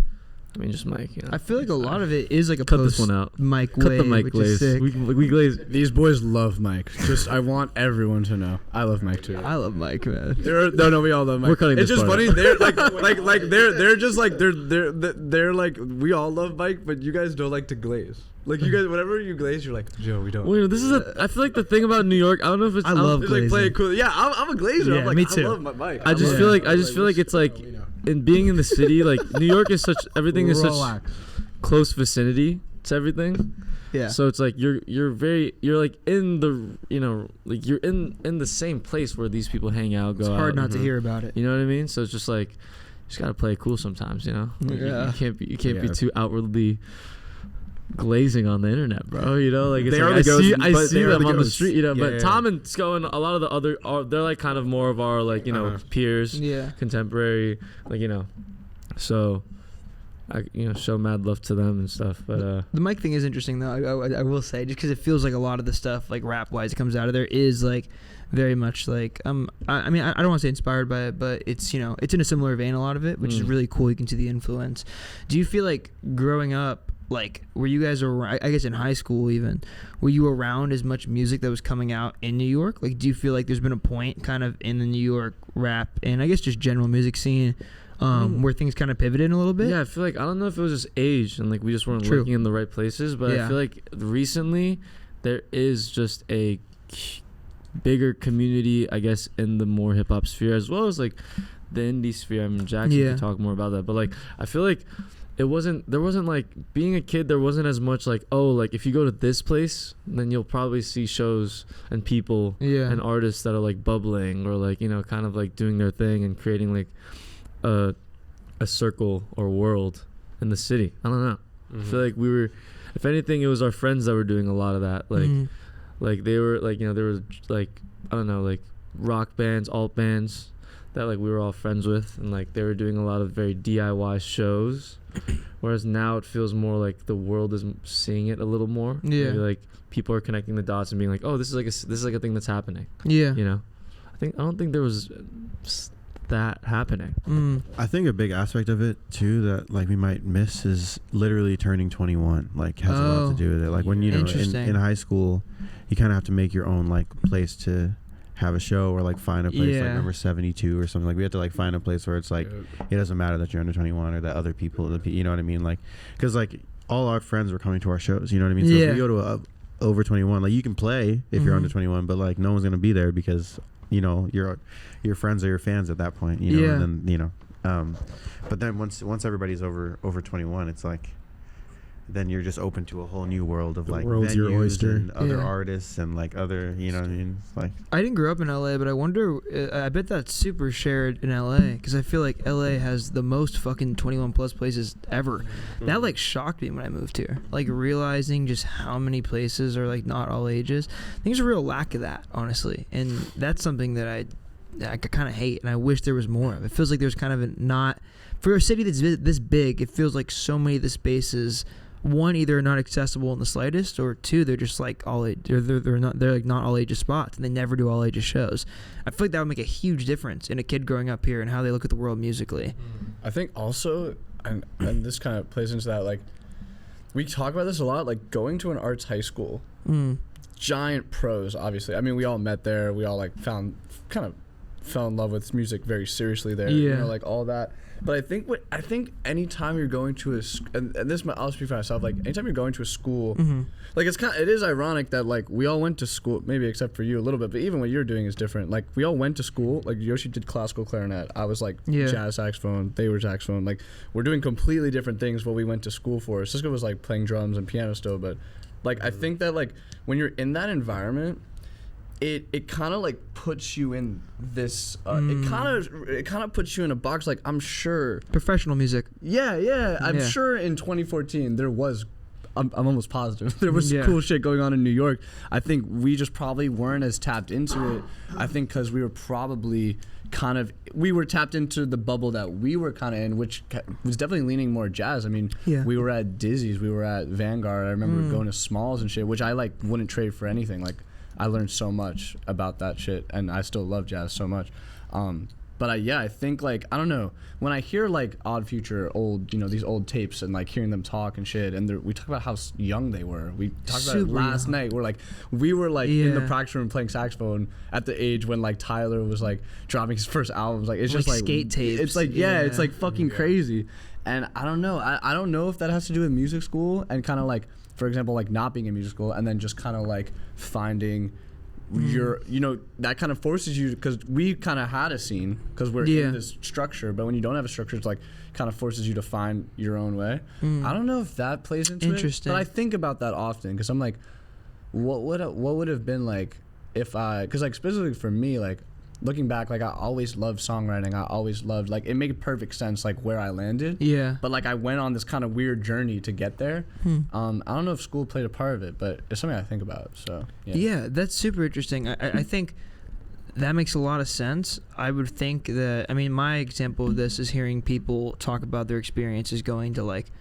Mike. You know. I feel like a lot of it is like a Cut post this one out. Mike Cut way, the Mike which glaze. is sick. We glaze. These boys love Mike. Just I want everyone to know I love Mike too. I love Mike, man. No, we all love Mike. We're cutting it's this just part funny. out. They're like they're just like they're like we all love Mike, but you guys don't like to glaze. Like you guys, whenever you glaze, you're like, Joe, we don't. Wait, this is I feel like the thing about New York. I don't know if it's. I love It's like play it glazing. cool. Yeah, I'm a glazer. Yeah, I'm like, me too. I love my Mike. I just Yeah. feel like it's like in being in the city. Like New York is such everything is such close vicinity to everything. Yeah. So it's like you're like in the like you're in the same place where these people hang out, go It's out. hard not to hear about it. You know what I mean? So it's just like you just gotta play it cool sometimes. You know? Like, Yeah. you can't be Yeah. too outwardly glazing on the internet, bro. You know, like it's They like, are the ghosts, I but see they are them the on the ghosts. street. You know, Yeah, but yeah. Tom and Sko and a lot of the other they're like kind of more of our like peers, Yeah. contemporary, like so. I show mad love to them and stuff, but The Mike thing is interesting though. I will say, just because it feels like a lot of the stuff like rap wise that comes out of there is like very much like I mean I don't want to say inspired by it, but it's it's in a similar vein, a lot of it, which is really cool. You can see the influence. Do you feel like growing up, like were you guys around, I guess in high school even, were you around as much music that was coming out in New York? Like do you feel like there's been a point kind of in the New York rap and I guess just general music scene where things kind of pivoted a little bit? yeah, I feel like I don't know if it was just age and like we just weren't True. looking in the right places, but Yeah. I feel like recently there is just a bigger community, I guess, in the more hip hop sphere, as well as like the indie sphere. I mean, Jackson can talk more about that, but like I feel like there wasn't like being a kid, there wasn't as much like, oh, like if you go to this place then you'll probably see shows and people and artists that are like bubbling or like, you know, kind of like doing their thing and creating like a circle or world in the city. I don't know. I feel like we were, if anything, it was our friends that were doing a lot of that. Like like they were like, you know, there was like, I don't know, like rock bands, alt bands that like we were all friends with, and like they were doing a lot of very DIY shows, whereas now it feels more like the world is seeing it a little more. Maybe like people are connecting the dots and being like, oh, this is like a thing that's happening. You know, I don't think there was that happening. I think a big aspect of it too that like we might miss is literally turning 21. Like has a lot to do with it. Like when, you know, in high school you kind of have to make your own like place to have a show or like find a place like number 72 or something. Like we have to like find a place where it's like it doesn't matter that you're under 21 or that other people, you know what I mean, like because like all our friends were coming to our shows, you know what I mean. So if we go to a over 21, like you can play if you're under 21, but like no one's gonna be there because, you know, your friends are your fans at that point, you know. And then, you know, but then once everybody's over 21, it's like then you're just open to a whole new world of like world's your venues oyster. and other artists and like other, you know what I mean. It's like I didn't grow up in LA, but I wonder, I bet that's super shared in LA, because I feel like LA has the most fucking 21 plus places ever. That like shocked me when I moved here, like realizing just how many places are like not all ages. I think there's a real lack of that, honestly, and that's something that I kind of hate, and I wish there was more of. It feels like there's kind of not, for a city that's this big, it feels like so many of the spaces, one, either not accessible in the slightest, or two, they're just like all age, they're like not all ages spots, and they never do all ages shows. I feel like that would make a huge difference in a kid growing up here and how they look at the world musically. I think also, and this kind of plays into that, like we talk about this a lot, like going to an arts high school, giant pros, obviously. I mean, we all met there, we all like fell in love with music very seriously there, you know, like all that. But I think anytime you're going to and this might, I'll speak for myself, like anytime you're going to a school, like it is ironic that like we all went to school, maybe except for you a little bit, but even what you're doing is different. Like we all went to school, like Yoshi did classical clarinet, I was like jazz saxophone, they were saxophone, like we're doing completely different things what we went to school for. Cisco was like playing drums and piano still, but like I think that like when you're in that environment, it kind of like puts you in this it kind of puts you in a box. Like I'm sure Professional music. I'm sure in 2014 there was, I'm almost positive there was cool shit going on in New York. I think we just probably weren't as tapped into it. I think because we were probably we were tapped into the bubble that we were kind of in, which was definitely leaning more jazz. I mean, we were at Dizzy's, we were at Vanguard. I remember going to Smalls and shit, which I like wouldn't trade for anything. Like I learned so much about that shit, and I still love jazz so much. But I think like, I don't know, when I hear like Odd Future, old, you know, these old tapes, and like hearing them talk and shit, and we talk about how young they were. We talked about it last night. We were like in the practice room playing saxophone at the age when like Tyler was like dropping his first albums. Like it's just like skate tapes. It's like it's like fucking crazy. And I don't know. I don't know if that has to do with music school and kind of like, for example, like not being in music school and then just kind of like finding your, you know, that kind of forces you, because we kind of had a scene because we're in this structure, but when you don't have a structure, it's like kind of forces you to find your own way. I don't know if that plays into it, but I think about that often because I'm like, what would have been like if because like specifically for me, like looking back, like I always loved songwriting. I always loved, like, it made perfect sense, like where I landed. But like I went on this kind of weird journey to get there. I don't know if school played a part of it, but it's something I think about. So yeah, that's super interesting. I think that makes a lot of sense. I would think that, I mean, my example of this is hearing people talk about their experiences going to like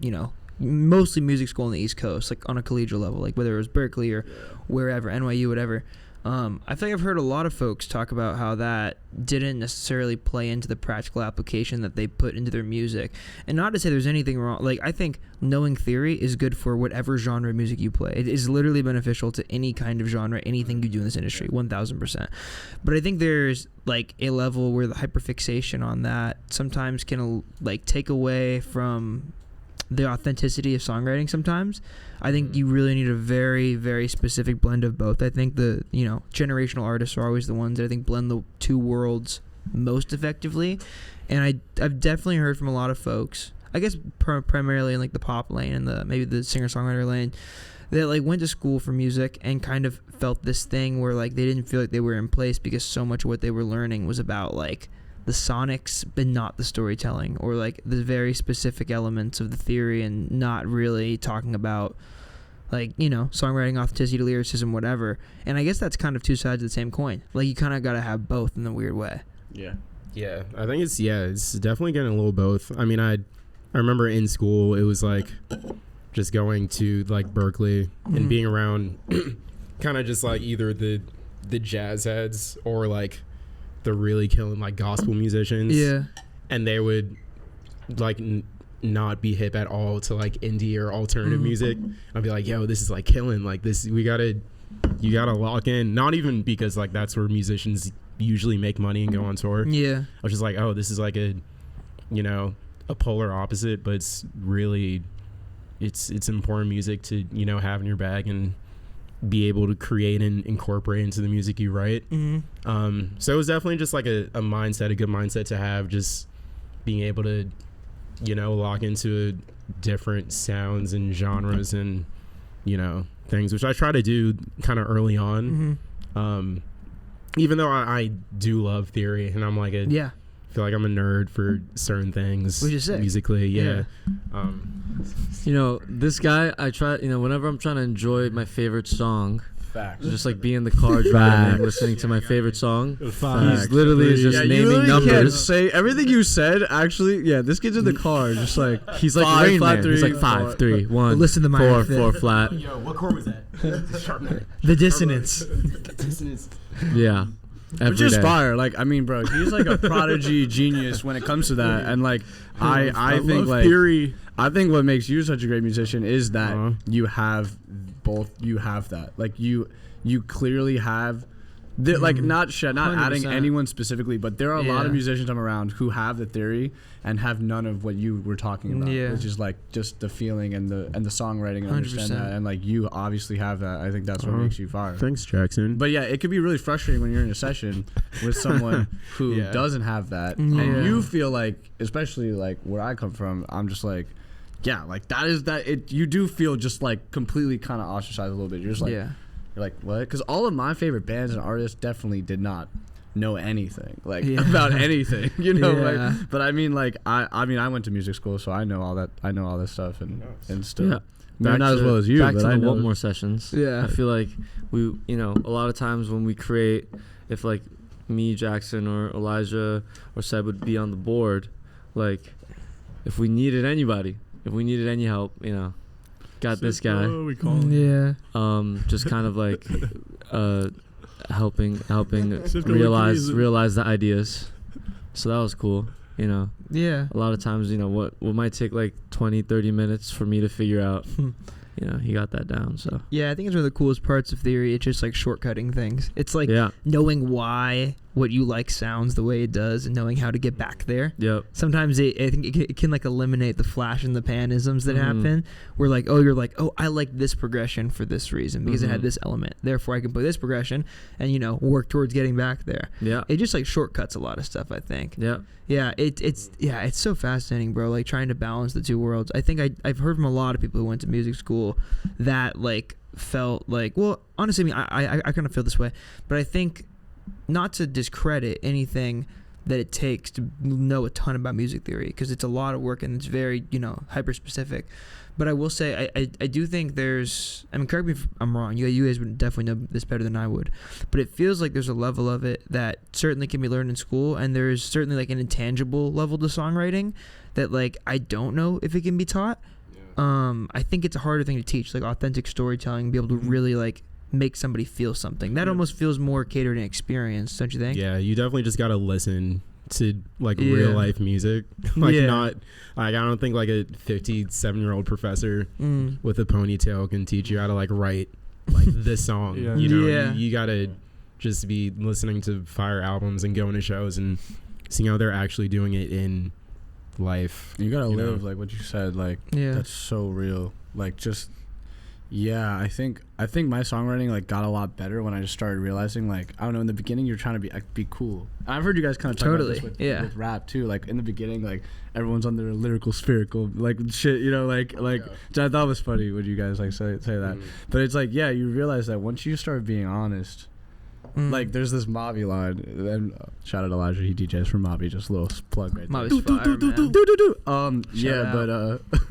you know, mostly music school on the East Coast, like on a collegiate level, like whether it was Berkeley or wherever, NYU, whatever. I think I've heard a lot of folks talk about how that didn't necessarily play into the practical application that they put into their music. And not to say there's anything wrong. Like, I think knowing theory is good for whatever genre of music you play. It is literally beneficial to any kind of genre, anything you do in this industry, 1000%. But I think there's like a level where the hyperfixation on that sometimes can like take away from the authenticity of songwriting sometimes. I think you really need a very, very specific blend of both. I think the, you know, generational artists are always the ones that I think blend the two worlds most effectively. And I've definitely heard from a lot of folks, I guess primarily in like the pop lane and maybe the singer-songwriter lane, that like went to school for music and kind of felt this thing where like they didn't feel like they were in place because so much of what they were learning was about like the sonics but not the storytelling, or like the very specific elements of the theory, and not really talking about like, you know, songwriting, authenticity, lyricism, whatever. And I guess that's kind of two sides of the same coin. Like you kind of got to have both in a weird way. Yeah. Yeah, I think it's definitely getting a little both. I mean, I remember in school it was like just going to like Berkeley and being around kind of just like either the jazz heads or like the really killing like gospel musicians. Yeah. And they would like not be hip at all to like indie or alternative music. I'd be like, yo, this is like killing. Like this, you gotta lock in. Not even because like that's where musicians usually make money and go on tour. Yeah. I was just like, oh, this is like a, you know, a polar opposite, but it's really, it's important music to, you know, have in your bag and be able to create and incorporate into the music you write. So it was definitely just like a mindset, a good mindset to have, just being able to, you know, lock into different sounds and genres and, you know, things, which I try to do kind of early on. Even though I do love theory, and I'm like I feel like I'm a nerd for certain things musically. Yeah. You know, this guy, I try, you know, whenever I'm trying to enjoy my favorite song, Facts. just like be in the car driving, listening to my favorite song. Facts. He's literally is just naming numbers. Can't say everything you said. Actually, yeah, this kid's in the car, just like He's like five, Rain flat Man. three, He's like four. 5, 3, 1, Listen to my 4, fifth. 4 flat. Yo, what chord was that? The dissonance. Yeah. Which is fire. Like, I mean, bro, he's like a prodigy genius when it comes to that. And like, I think like theory. I think what makes you such a great musician is that you have both. You have that. Like you clearly have. Like not adding 100%. anyone specifically, but there are a lot of musicians I'm around who have the theory and have none of what you were talking about, which is like just the feeling and the songwriting and understand 100%. that, and like you obviously have that. I think that's what makes you fire. Thanks, Jackson. But yeah, it could be really frustrating when you're in a session with someone who doesn't have that, and you feel like, especially like where I come from, I'm just like, yeah, like that is that. You do feel just like completely kind of ostracized a little bit. You're just like. You're like, what? Because all of my favorite bands and artists definitely did not know anything about anything, you know. Like, but I mean, like, I mean, I went to music school, so I know all that. I know all this stuff, and still, maybe not as well as you. Back but to I the know Whatmore sessions. Yeah. I feel like we, you know, a lot of times when we create, if like me, Jackson, or Elijah or Seb would be on the board, like, if we needed anybody, if we needed any help, you know. Got this guy. We call him. Just kind of like helping realize the ideas. So that was cool, you know. Yeah. A lot of times, you know, what might take like 20-30 minutes for me to figure out, you know, he got that down. So Yeah, I think it's one of the coolest parts of theory. It's just like shortcutting things. It's like knowing why what you like sounds the way it does and knowing how to get back there. Yep. Sometimes I think it can like eliminate the flash in the panisms that happen. Where like, you're like, I like this progression for this reason because it had this element. Therefore, I can play this progression and, you know, work towards getting back there. Yeah. It just like shortcuts a lot of stuff, I think. Yeah. Yeah, it's so fascinating, bro. Like trying to balance the two worlds. I think I've heard from a lot of people who went to music school that like felt like, well, honestly, I kind of feel this way, but I think not to discredit anything that it takes to know a ton about music theory, because it's a lot of work and it's very, you know, hyper specific. But I will say, I do think there's, I mean, correct me if I'm wrong, you guys would definitely know this better than I would, but it feels like there's a level of it that certainly can be learned in school, and there's certainly like an intangible level to songwriting that like I don't know if it can be taught. I think it's a harder thing to teach, like authentic storytelling, be able to really like make somebody feel something. That almost feels more catered and experience, don't you think? Yeah, you definitely just gotta listen to like real life music. Like not like, I don't think like a 57-year-old professor with a ponytail can teach you how to like write like this song. You know, you gotta just be listening to fire albums and going to shows and seeing how they're actually doing it in life. You gotta live like what you said. Like that's so real. Like just Yeah, I think my songwriting like got a lot better when I just started realizing like I don't know, in the beginning you're trying to be cool. I've heard you guys kind of talk about this with rap too. Like in the beginning, like everyone's on their lyrical spherical like shit, you know, like which I thought was funny when you guys like say that. But it's like you realize that once you start being honest. Like there's this Mavi line, and shout out Elijah, he DJs for Mavi, just a little plug right there. Mavi's fire, man.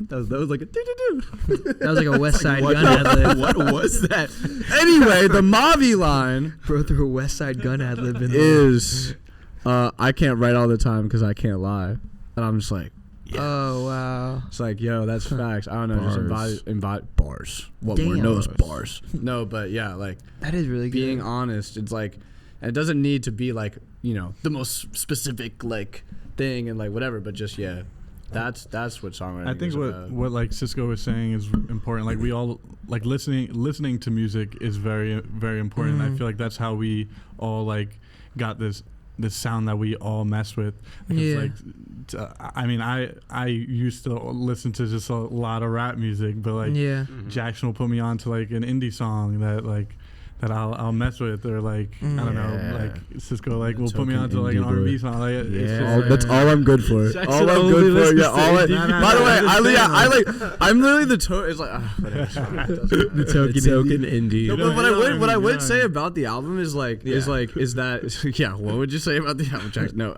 That was like a That was like a West Side Gun ad-lib. What was that? Anyway, the Mavi line Bro threw a West Side Gun ad-lib in there. is I can't write all the time because I can't lie. And I'm just like, oh, wow. it's like, yo, that's facts. I don't know, Bars. just invite bars. Whatmore Damn. knows bars. No, but yeah, like That is really good. being honest, it's like, and it doesn't need to be like, you know, the most specific like thing and like whatever, but just that's what songwriting I think is about. what like Cisco was saying is important. Like we all like listening to music is very, very important. I feel like that's how we all like got this sound that we all mess with. Like, I mean, I used to listen to just a lot of rap music, but like Jackson will put me on to like an indie song that I'll mess with, or like I don't know, like Cisco like will put me on to like an R&B song. Like it's just That's all I'm good for. All I'm good for. Yeah. By the way, I'm literally the it's like the token indie. No, but what I would say about the album is like is that what would you say about the album, Jack? No,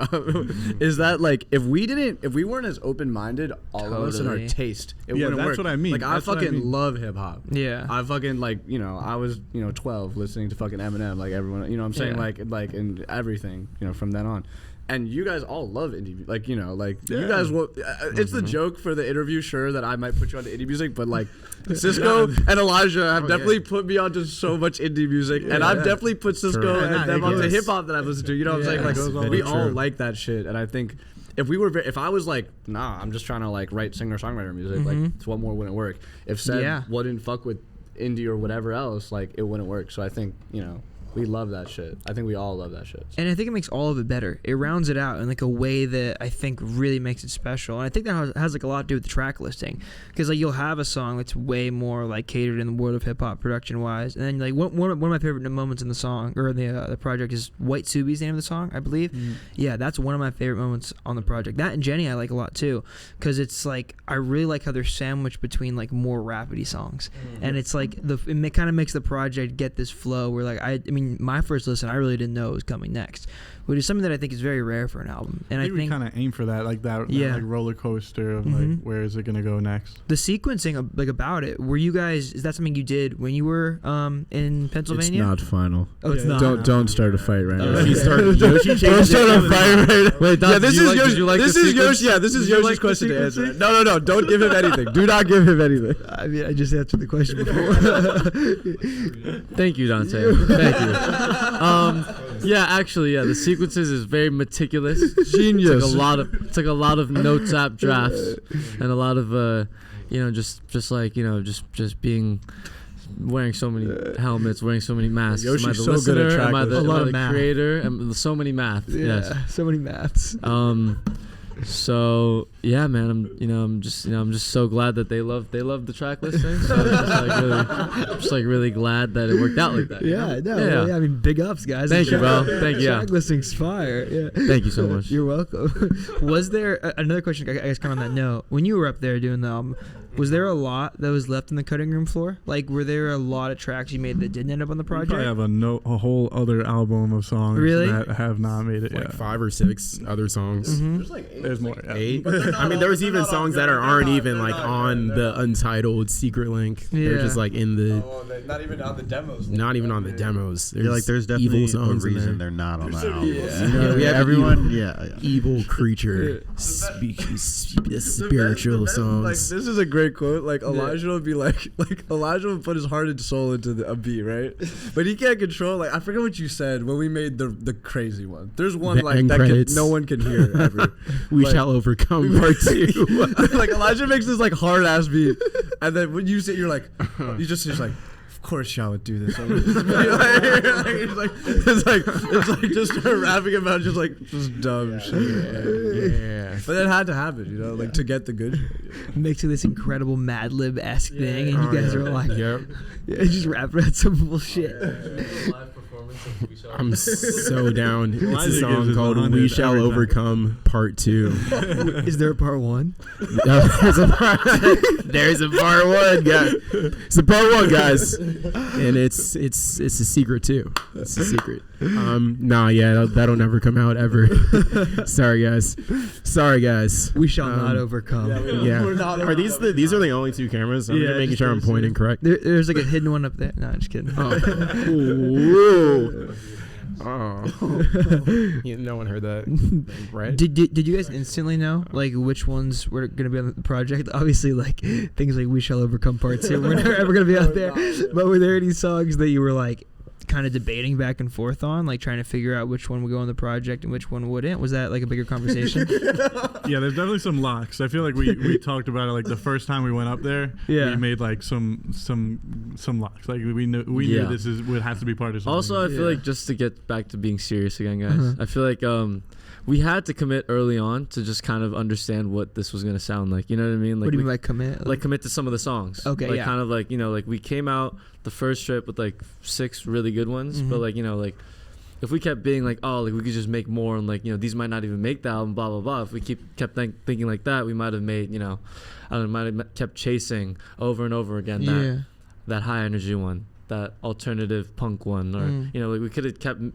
is that like if we weren't as open minded, all of us in our taste, it wouldn't work. That's what I mean. Like I fucking love hip hop. Yeah. I fucking like I was 12 listening to fucking Eminem, like everyone, you know what I'm saying, like and everything, from then on. And you guys all love indie, like you guys will. It's the joke for the interview, sure, that I might put you onto indie music, but like Cisco and Elijah have definitely put me onto so much indie music, and I've definitely put Cisco and them onto hip hop that I've listened to. You know what I'm saying? Like we all like that shit, and I think if I was like, nah, I'm just trying to like write singer-songwriter music, like Whatmore wouldn't work. If Seb wouldn't fuck with indie or whatever else, like it wouldn't work. So I think we love that shit. I think we all love that shit. And I think it makes all of it better. It rounds it out in like a way that I think really makes it special. And I think that has like a lot to do with the track listing, because like you'll have a song that's way more like catered in the world of hip hop production wise, and then like one of my favorite moments in the song or the project is White Subi's name of the song, I believe. Yeah, that's one of my favorite moments on the project. That and Jenny I like a lot too, because it's like I really like how they're sandwiched between like more rapidy songs, and it's like it kind of makes the project get this flow where like I mean my first listen I really didn't know it was coming next, which is something that I think is very rare for an album. And I think we kind of aim for that, like that like roller coaster of like where is it gonna go next. The sequencing of, like about it, were you guys, is that something you did when you were in Pennsylvania? It's not final. Oh, it's not. Don't start a fight right now. Yoshi Don't start a fight right now. Wait, this is Yoshi. Yeah, this is Yoshi's question to answer. No. Don't give him anything. Do not give him anything. I mean, I just answered the question before. Thank you, Dante. Thank you. The sequences is very meticulous. Genius. It's like a lot of notes app drafts and a lot of just being wearing so many helmets, wearing so many masks. Yoshi's am I the so listener? good at track Am I the, listing. am I the creator? So many math. Yes. So many maths. So yeah, man, I'm just so glad that they love the track listing. So I'm just really glad that it worked out like that. I mean, big ups, guys. Thank you, bro. Thank you. Track listing's fire. Yeah. Thank you so much. You're welcome. Was there another question? I guess kind of on that note. When you were up there doing the album, was there a lot that was left in the cutting room floor? Like, were there a lot of tracks you made that didn't end up on the project? We probably have a whole other album of songs that have not made it. Like 5 or 6 other songs. There's like 8. There's more. 8. I mean, there was even songs that aren't even like on the untitled secret link. They're just like in the. Not even on the demos. Not even on the demos. There's definitely evil songs a reason in they're not on that album. We have everyone. Evil creature, spiritual songs. Like this is a great quote. Like Elijah would be like Elijah would put his heart and soul into a beat, right? But he can't control. Like I forget what you said when we made the crazy one. There's one The like end that credits. no one can hear ever. We shall overcome part 2. Like Elijah makes this like hard ass beat, and then when you sit, you're like, you're just like, of course y'all would do this. It's like just start rapping about just dumb shit. Yeah. But that had to happen, you know, like to get the good shit. Mixing this incredible Mad Lib-esque thing, and you guys are like, Yep. just rapping about some bullshit. I'm so down. It's a Isaac song gives us called 100 "We Shall every time. Overcome" Part 2. Is there a part 1? There's a part 1, guys. It's a part 1, guys, and it's a secret too. It's a secret. That'll never come out ever. Sorry, guys. We shall not overcome. Yeah. We're not Are these the only 2 cameras? I'm just making sure I'm pointing correct. There's like a hidden one up there. No, I'm just kidding. Whoa. Oh. Yeah, no one heard that, right? Did you guys instantly know like which ones were gonna be on the project? Obviously, like things like "We Shall Overcome" Part 2 were never ever gonna be out there. But were there any songs that you were like kind of debating back and forth on, like trying to figure out which one would go on the project and which one wouldn't? Was that like a bigger conversation? Yeah, there's definitely some locks. I feel like we talked about it like the first time we went up there. Yeah. We made like some locks. Like we knew this would have to be part of something. Also, I feel like just to get back to being serious again, guys, I feel like we had to commit early on to just kind of understand what this was gonna sound like. You know what I mean? Like, what do you mean by commit? Like commit to some of the songs. Okay, like yeah. kind of like, you know, like we came out the first trip with like 6 really good ones, but like, you know, like if we kept being like, oh, like we could just make more, and like, you know, these might not even make the album, blah blah blah. If we kept thinking like that, we might have made, you know, I don't know, might have kept chasing over and over again that high energy one, that alternative punk one, or you know, like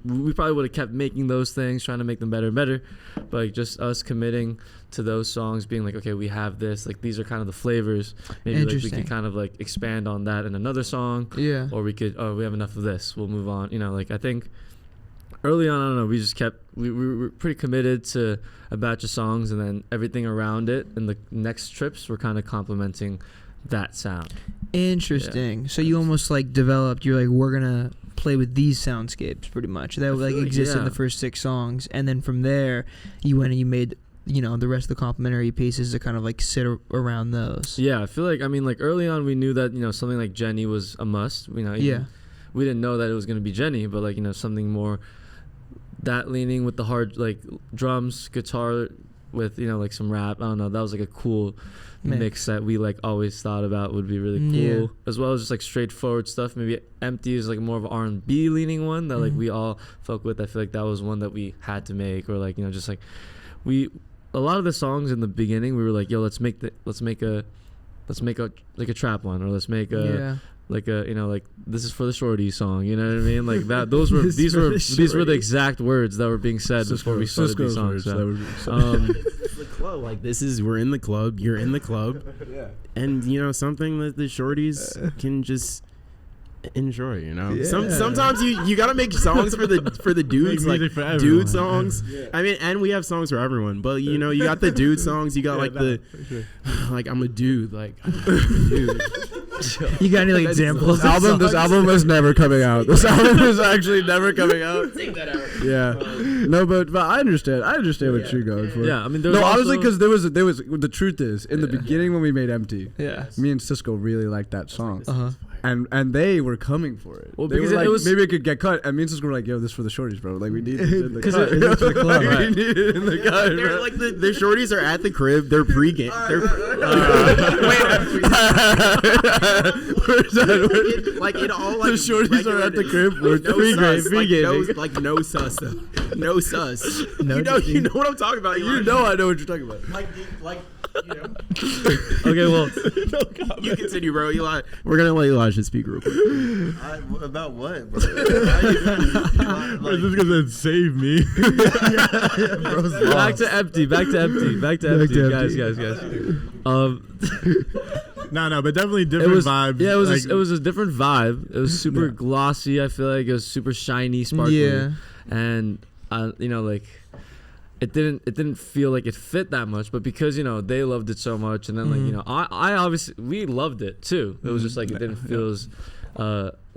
we probably would have kept making those things, trying to make them better and better, but like just us committing to those songs, being like, okay, we have this, like these are kind of the flavors, maybe like we could kind of like expand on that in another song, or we could, we have enough of this, we'll move on, you know. Like I think early on, I don't know, we just kept, we were pretty committed to a batch of songs, and then everything around it and the next trips were kind of complementing that sound. Interesting. Yeah. So you almost like developed, you're like, we're gonna play with these soundscapes pretty much that like existed in the first 6 songs, and then from there you went and you made, you know, the rest of the complementary pieces to kind of like sit around those. Yeah, I feel like, I mean, like early on we knew that, you know, something like Jenny was a must, you know. We didn't know that it was gonna be Jenny, but like, you know, something more that leaning with the hard like drums, guitar with, you know, like some rap, I don't know, that was like a cool mix that we like always thought about would be really cool, as well as just like straightforward stuff. Maybe Empty is like more of an R&B leaning one that like we all fuck with. I feel like that was one that we had to make, or like, you know, just like a lot of the songs in the beginning we were like, yo, let's make a like a trap one, or let's make a like a, you know, like this is for the shorty song, you know what I mean? Like that, those were these were the exact words that were being said before we started these songs. It's the club, like this is, we're in the club, you're in the club, and you know, something that the shorties can just enjoy, you know. Sometimes you gotta make songs for the dudes, like dude songs. I mean, and we have songs for everyone, but you know, you got the dude songs, you got like like I'm a dude, like dude. You got any like examples? This album is never coming out. This album is actually never coming out. Take that out. Yeah. No, but I understand what you're going for. Yeah, I mean, honestly, because there was the truth is, in the beginning when we made Empty, me and Cisco really liked that song. And they were coming for it. Well, because they were like, maybe it could get cut. And me and Cisco were like, yo, this is for the shorties, bro. Like, we need it in the cut. It's for the club, right? We need it in the cut, They're bro. like the shorties are at the crib. They're pre-game. Like it all. Like the shorties are at the crib. We're pre-game. Like no sus though. No sus. You know what I'm talking about. You know I know what you're talking about. Like you know. Okay, well, you continue, bro. Eli, we're gonna let Elijah speak real quick. About what, bro? Like, this guy said, save me. back to empty, guys. No, but definitely different vibe. Yeah, it was like, it was a different vibe. It was super glossy. I feel like it was super shiny, sparkly, and you know, like it didn't feel like it fit that much. But because, you know, they loved it so much, and then like, you know, I obviously, we loved it too. It was just like it didn't feel as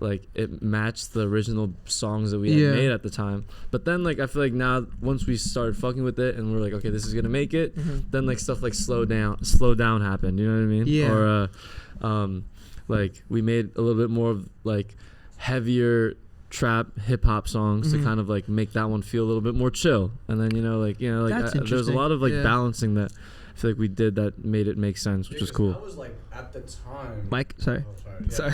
like it matched the original songs that we had made at the time. But then like I feel like now once we started fucking with it and we're like, okay, this is gonna make it, then like stuff like slow down happened, you know what I mean? Or like we made a little bit more of like heavier trap hip hop songs to kind of like make that one feel a little bit more chill. And then there's a lot of like balancing that I feel like we did that made it make sense, which was cool. That was like at the time. Mike, sorry. Sorry.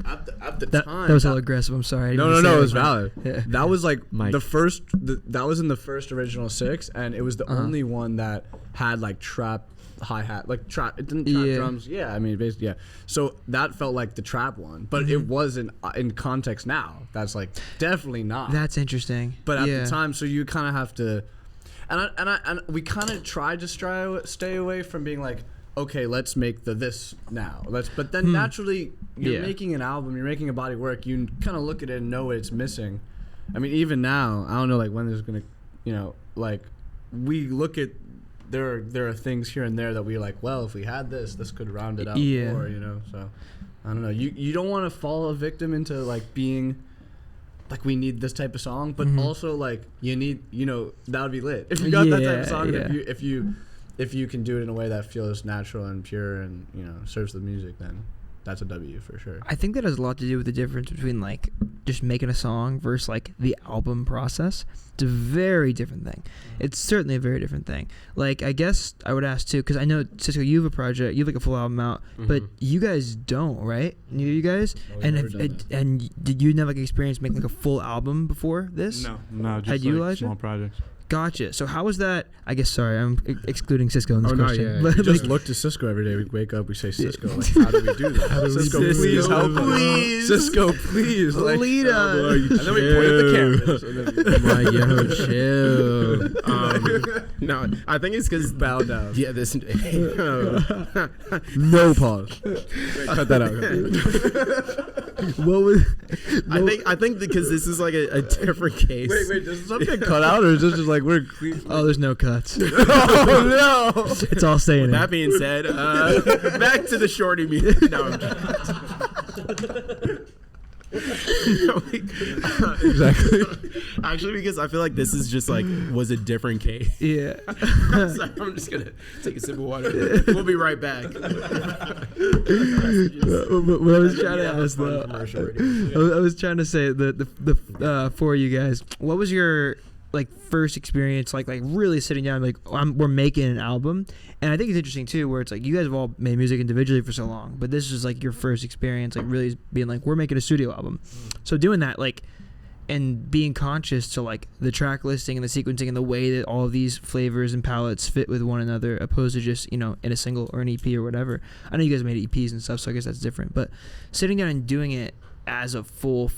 At the time. That was all aggressive. I'm sorry. No, it was valid. Yeah. That was like Mike. the first. That was in the first original 6, and it was the only one that had like trap hi-hat, like trap. It didn't trap drums. Yeah, I mean basically, yeah. So that felt like the trap one, but it wasn't in context now. That's like definitely not. That's interesting. But at the time, so you kind of have to, and we kind of tried to stay away from being like, okay, let's make this now. But then naturally, you're making an album, you're making a body of work. You kind of look at it and know what it's missing. I mean, even now, I don't know like when there's gonna, like we look at. There are things here and there that we like, well, if we had this could round it out more, so I don't know. You don't want to fall a victim into like being like we need this type of song, but also like you need, that would be lit if you got that type of song. If you can do it in a way that feels natural and pure and serves the music, then that's a W for sure. I think that has a lot to do with the difference between like just making a song versus like the album process. It's a very different thing. It's certainly a very different thing. Like I guess I would ask too, because I know Cisco, you have a project, you have like a full album out, but you guys don't, right? Neither of you guys. And did you have like experience making like a full album before this? No, just had you, Elijah? Small projects. Gotcha. So how was that? I guess sorry, I'm excluding Cisco in this question. Yeah. But we just look to Cisco every day. We wake up, we say Cisco. Like, how do we do that? Cisco, please help us. Cisco, please lead us. And then we point at the camera. Chill. No, I think it's because bow down. Yeah, this. No pause. Cut that out. What was? I think because this is like a different case. Wait. Does something cut out, or is this just like we're clean? Oh, there's no cuts. Oh no! It's all staying in. That being said, back to the shorty music. No, I'm Exactly. Actually, because I feel like this is just like was a different case. Yeah. So I'm just gonna take a sip of water. We'll be right back. What I was trying to ask though, I was trying to say the for you guys, what was your like first experience like really sitting down like we're making an album? And I think it's interesting too where it's like you guys have all made music individually for so long, but this is like your first experience like really being like we're making a studio album. So doing that like and being conscious to like the track listing and the sequencing and the way that all of these flavors and palettes fit with one another opposed to just in a single or an EP or whatever. I know you guys made EPs and stuff, so I guess that's different, but sitting down and doing it as a full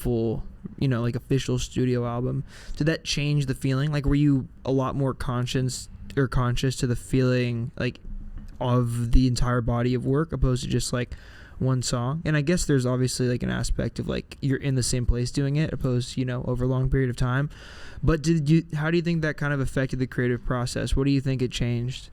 like official studio album, did that change the feeling? Like were you a lot more conscious to the feeling like of the entire body of work opposed to just like one song? And I guess there's obviously like an aspect of like you're in the same place doing it opposed to over a long period of time, but how do you think that kind of affected the creative process? What do you think it changed?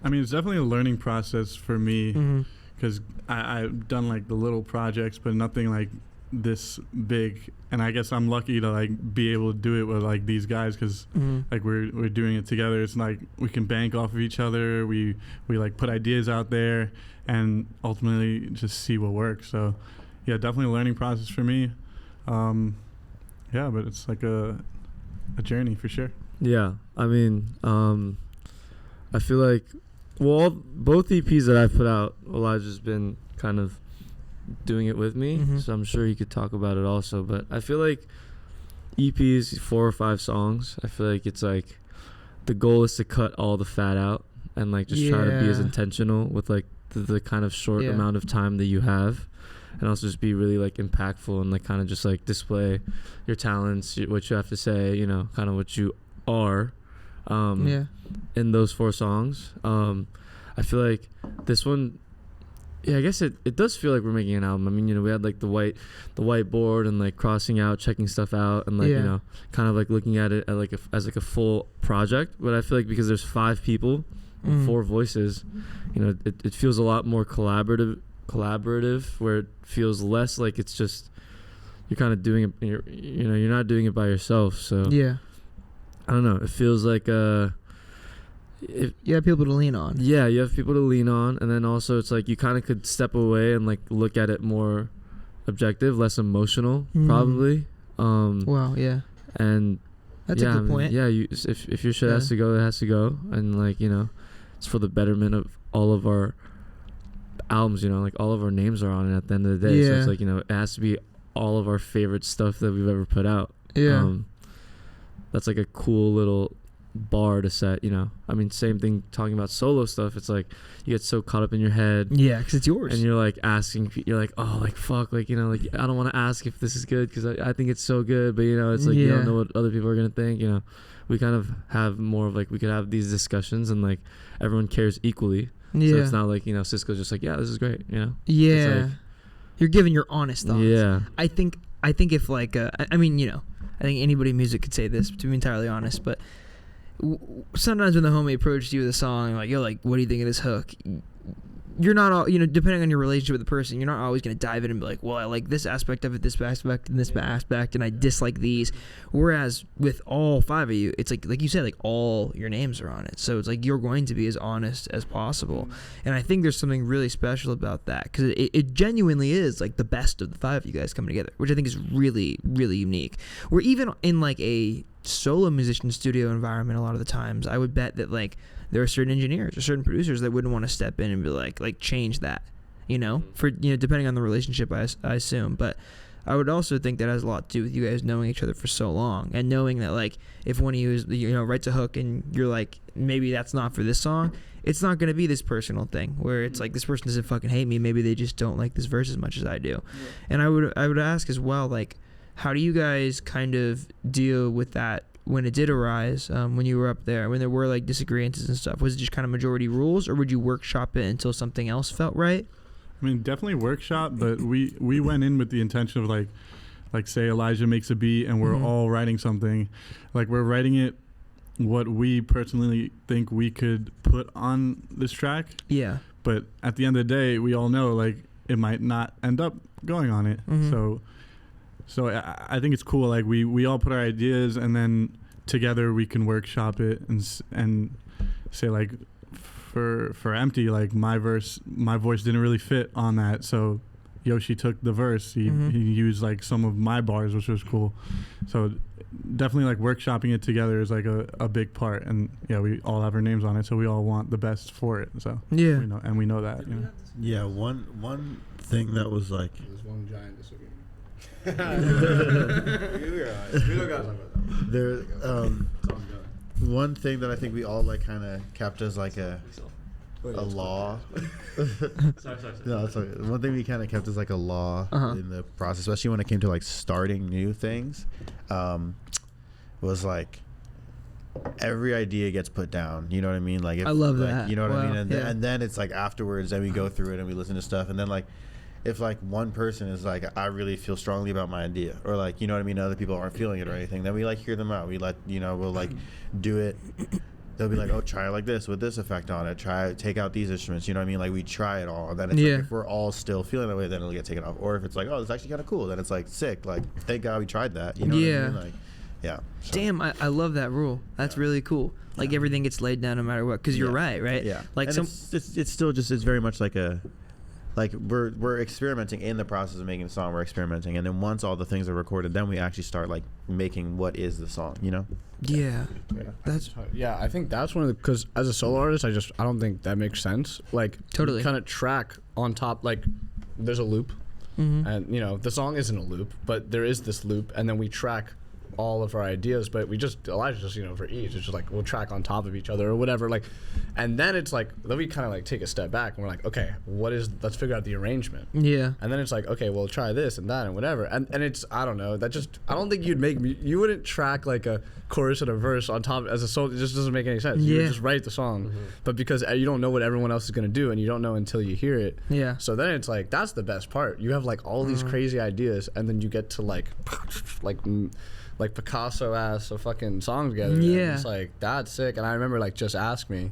I mean, it's definitely a learning process for me because I've done like the little projects but nothing like this big, and I guess I'm lucky to like be able to do it with like these guys because like we're doing it together. It's like we can bank off of each other. We like put ideas out there and ultimately just see what works. So yeah, definitely a learning process for me. Yeah, but it's like a journey for sure. Yeah, I mean, I feel like both EPs that I've put out, Elijah's been kind of doing it with me, so I'm sure he could talk about it also. But I feel like EPs, 4 or 5 songs, I feel like it's like the goal is to cut all the fat out and like just try to be as intentional with like the kind of short amount of time that you have, and also just be really like impactful and like kind of just like display your talents, what you have to say, kind of what you are in those 4 songs. I feel like this one, I guess it does feel like we're making an album. I mean, we had like the whiteboard and like crossing out, checking stuff out, and like kind of like looking at it as like a full project. But I feel like because there's 5 people, 4 voices, it feels a lot more collaborative, where it feels less like it's just you're kind of doing it. You're not doing it by yourself. So I don't know. It feels like you have people to lean on. Yeah, you have people to lean on, and then also it's like you kind of could step away and like look at it more objective, less emotional, probably. Wow, yeah. And that's a good point. Yeah, if your shit has to go, it has to go, and like it's for the betterment of all of our albums. Like all of our names are on it at the end of the day. So it's like it has to be all of our favorite stuff that we've ever put out. Yeah. That's like a cool little bar to set. I mean, same thing talking about solo stuff. It's like you get so caught up in your head, because it's yours, and you're like asking, you're like, oh, like fuck, like like I don't want to ask if this is good because I think it's so good, but it's like you don't know what other people are gonna think. We kind of have more of like we could have these discussions and like everyone cares equally. So it's not like Cisco's just like, yeah, this is great. Yeah, like, you're giving your honest thoughts. Yeah, I think if like I mean I think anybody in music could say this, to be entirely honest, but sometimes when the homie approached you with a song, like you're like, what do you think of this hook? You're not all, depending on your relationship with the person, you're not always going to dive in and be like, well, I like this aspect of it, this aspect, and this aspect, and I dislike these. Whereas with all 5 of you, it's like you said, like all your names are on it. So it's like you're going to be as honest as possible. And I think there's something really special about that because it genuinely is like the best of the 5 of you guys coming together, which I think is really, really unique. We're even in like a solo musician studio environment a lot of the times, I would bet that like there are certain engineers or certain producers that wouldn't want to step in and be like change that, for depending on the relationship, I assume. But I would also think that has a lot to do with you guys knowing each other for so long and knowing that like if one of you is writes a hook and you're like maybe that's not for this song, it's not going to be this personal thing where it's like this person doesn't fucking hate me, maybe they just don't like this verse as much as I do. And I would ask as well, like, how do you guys kind of deal with that when it did arise, when you were up there, when there were like disagreements and stuff? Was it just kind of majority rules, or would you workshop it until something else felt right? I mean, definitely workshop, but we went in with the intention of like say Elijah makes a beat and we're all writing something, like we're writing it what we personally think we could put on this track. Yeah. But at the end of the day, we all know like it might not end up going on it. So I think it's cool. Like we all put our ideas and then together we can workshop it and say like for Empty, like my voice didn't really fit on that. So Yoshi took the verse. He used like some of my bars, which was cool. So definitely like workshopping it together is like a big part. And yeah, we all have our names on it, so we all want the best for it. So we know that. Yeah, one thing that was like. There's one giant disagreement. There, one thing that I think we all like kind of kept as like a law. sorry. No, it's okay. One thing we kind of kept as like a law in the process, especially when it came to like starting new things, was like every idea gets put down. You know what I mean? Like I love that. You know what I mean? And then it's like afterwards, then we go through it and we listen to stuff, and then like. If like one person is like, I really feel strongly about my idea, or like, you know what I mean, other people aren't feeling it or anything, then we like hear them out. We let, we'll like do it. They'll be like, oh, try it like this with this effect on it. Take out these instruments. You know what I mean? Like we try it all, and then it's like, if we're all still feeling that way, then it'll get taken off. Or if it's like, oh, it's actually kind of cool, then it's like sick. Like thank God we tried that. You know what I mean? Like, yeah. So. Damn, I love that rule. That's really cool. Like everything gets laid down no matter what. Because you're right? Yeah. Like and it's still just it's very much like a. Like we're experimenting in the process of making the song. We're experimenting, and then once all the things are recorded, then we actually start like making what is the song. Yeah. I think that's one of the, because as a solo artist, I don't think that makes sense. Like totally kind of track on top. Like there's a loop, and the song isn't a loop, but there is this loop, and then we track all of our ideas, but Elijah just for each, it's just like we'll track on top of each other or whatever, like, and then it's like then we kind of like take a step back and we're like, okay, let's figure out the arrangement, and then it's like, okay, we'll try this and that and whatever, and it's I don't know, I don't think you wouldn't track like a chorus and a verse on top as a solo. It just doesn't make any sense. You would just write the song, but because you don't know what everyone else is gonna do, and you don't know until you hear it, so then it's like that's the best part. You have like all these crazy ideas, and then you get to like Picasso ass a fucking song together. Yeah. It's like that's sick. And I remember like Just Ask Me,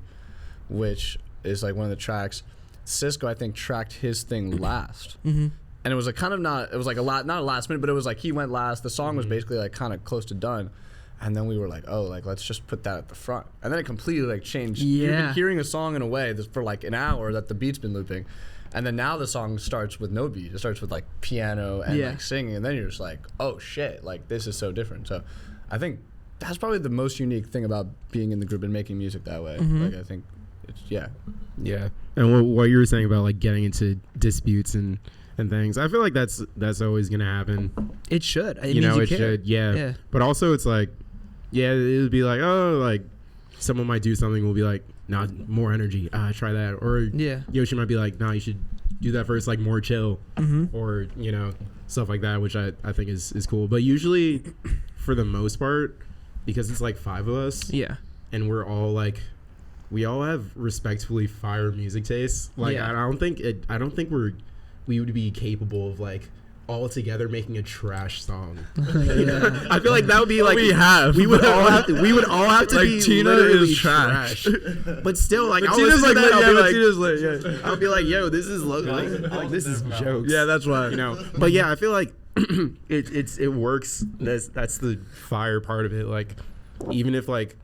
which is like one of the tracks. Cisco I think tracked his thing last. And it was like not a last minute, but it was like he went last. The song was basically like kind of close to done. And then we were like, oh, like let's just put that at the front. And then it completely like changed. Yeah. You've been hearing a song in a way for like an hour that the beat's been looping. And then now the song starts with no beat. It starts with like piano and like singing. And then you're just like, oh shit, like this is so different. So I think that's probably the most unique thing about being in the group and making music that way. Like I think it's, yeah. And what you were saying about like getting into disputes and things, I feel like that's always gonna happen. It should. It should. Yeah. But also it's like, it would be like, oh, like someone might do something, we'll be like, nah, more energy, try that. Or Yoshi might be like, nah, you should do that first, like more chill. Or stuff like that, which I think is cool. But usually for the most part, because it's like 5 of us, and we're all like, we all have respectfully fire music tastes. Like I don't think we would be capable of like all together making a trash song. I feel like that would be like we would all have to like be Tina is trash. But still, like I'll Tina's listen like, to that, Tina's like, I'll be like, yo, this is like this is jokes. Yeah, that's why. But yeah, I feel like it works. That's the fire part of it. Like even if like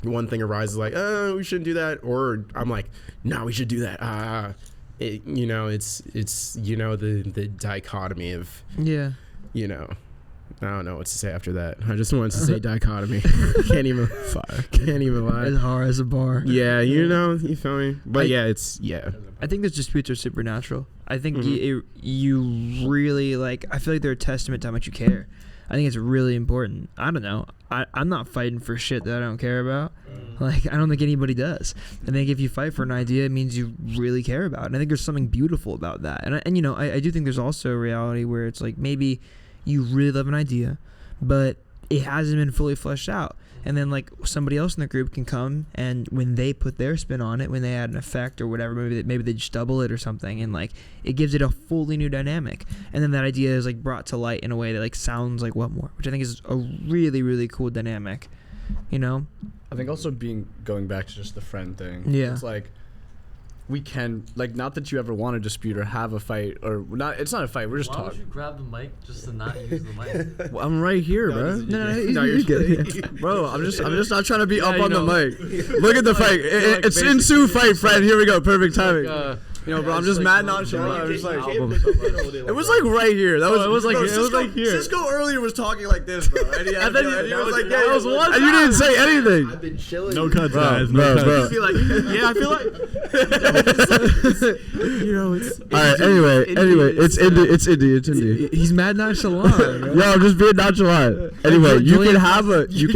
one thing arises like, oh, we shouldn't do that, or I'm like, no, we should do that. It's the dichotomy of I don't know what to say after that. I just wanted to say dichotomy. Can't even lie. As hard as a bar. Yeah, you feel me? But I think those disputes are supernatural. I think you really like. I feel like they're a testament to how much you care. I think it's really important. I don't know. I'm not fighting for shit that I don't care about. Like, I don't think anybody does. I think if you fight for an idea, it means you really care about it. And I think there's something beautiful about that. And I do think there's also a reality where it's like maybe you really love an idea, but it hasn't been fully fleshed out. And then like somebody else in the group can come, and when they put their spin on it, when they add an effect or whatever, maybe they just double it or something, and like it gives it a fully new dynamic. And then that idea is like brought to light in a way that like sounds like Whatmore, which I think is a really, really cool dynamic. I think also going back to just the friend thing. Yeah. It's like we can, like, not that you ever want to dispute or have a fight, or not. It's not a fight. We're just Why talking. would you grab the mic just to not use the mic? Well, I'm right here, bro. No, you're good. Bro, I'm just not trying to be up on the mic. Look at the fight. It's Insu fight, friend. Here we go. Perfect timing. Bro, I'm just mad nonchalant. I'm just like, it was like right here. That was. It was like here. Cisco earlier was talking like this, bro. And he was like, yeah, it was one. And you didn't say anything. I've been chilling. No cuts, guys. No cuts. I feel like it's all right. Anyway, it's Indy. He's mad nonchalant. Yo, I'm just being nonchalant. Anyway, you can have a fight. You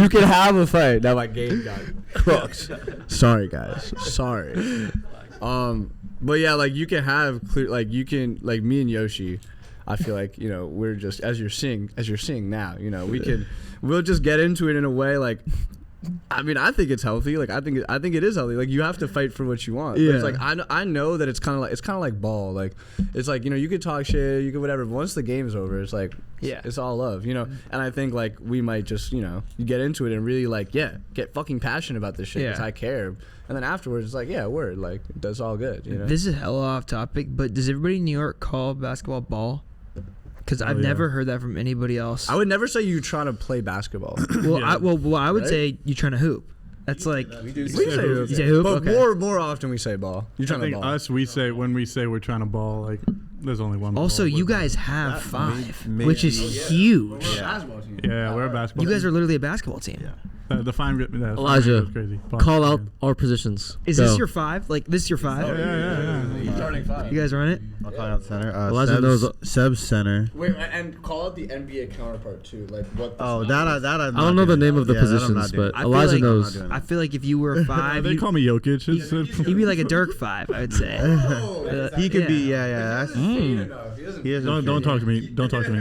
can have a fight. Now my game got cooked. Sorry, guys. Sorry. But yeah, like you can have clear, like you can, like me and Yoshi, I feel like, we're just, as you're seeing now, we'll just get into it in a way like, I mean, I think it's healthy. Like, I think it is healthy. Like, you have to fight for what you want. Yeah. But it's like, I know that it's kind of like ball. Like, it's like, you could talk shit, you could whatever. But once the game's over, it's like, it's all love, And I think like we might just, you get into it and really like, get fucking passionate about this shit because I care. And then afterwards, it's like, word, like that's all good. This is hella off topic, but does everybody in New York call basketball ball? Because I've never heard that from anybody else. I would never say you trying to play basketball. I would say you trying to hoop. That's like we say hoop. You say hoop, but okay. more often we say ball. You trying to ball? Us, when we say we're trying to ball, like there's only one. Also, ball, you guys have 5, which is huge. Yeah, we're a basketball. You guys are literally a basketball team. Yeah. The fine. Elijah, crazy. Call out our positions. Is this your 5? Like this your 5? Yeah. He's starting 5. You guys run it? I'll call out center. Elijah knows Seb's center. Wait, and call out the NBA counterpart too. Like what? Oh, that I don't know the name of the positions, but Elijah knows. I feel like if you were a 5, they call me Jokic. He'd be like a Dirk 5, I would say. He could be. Yeah. Don't talk to me. Don't talk to me.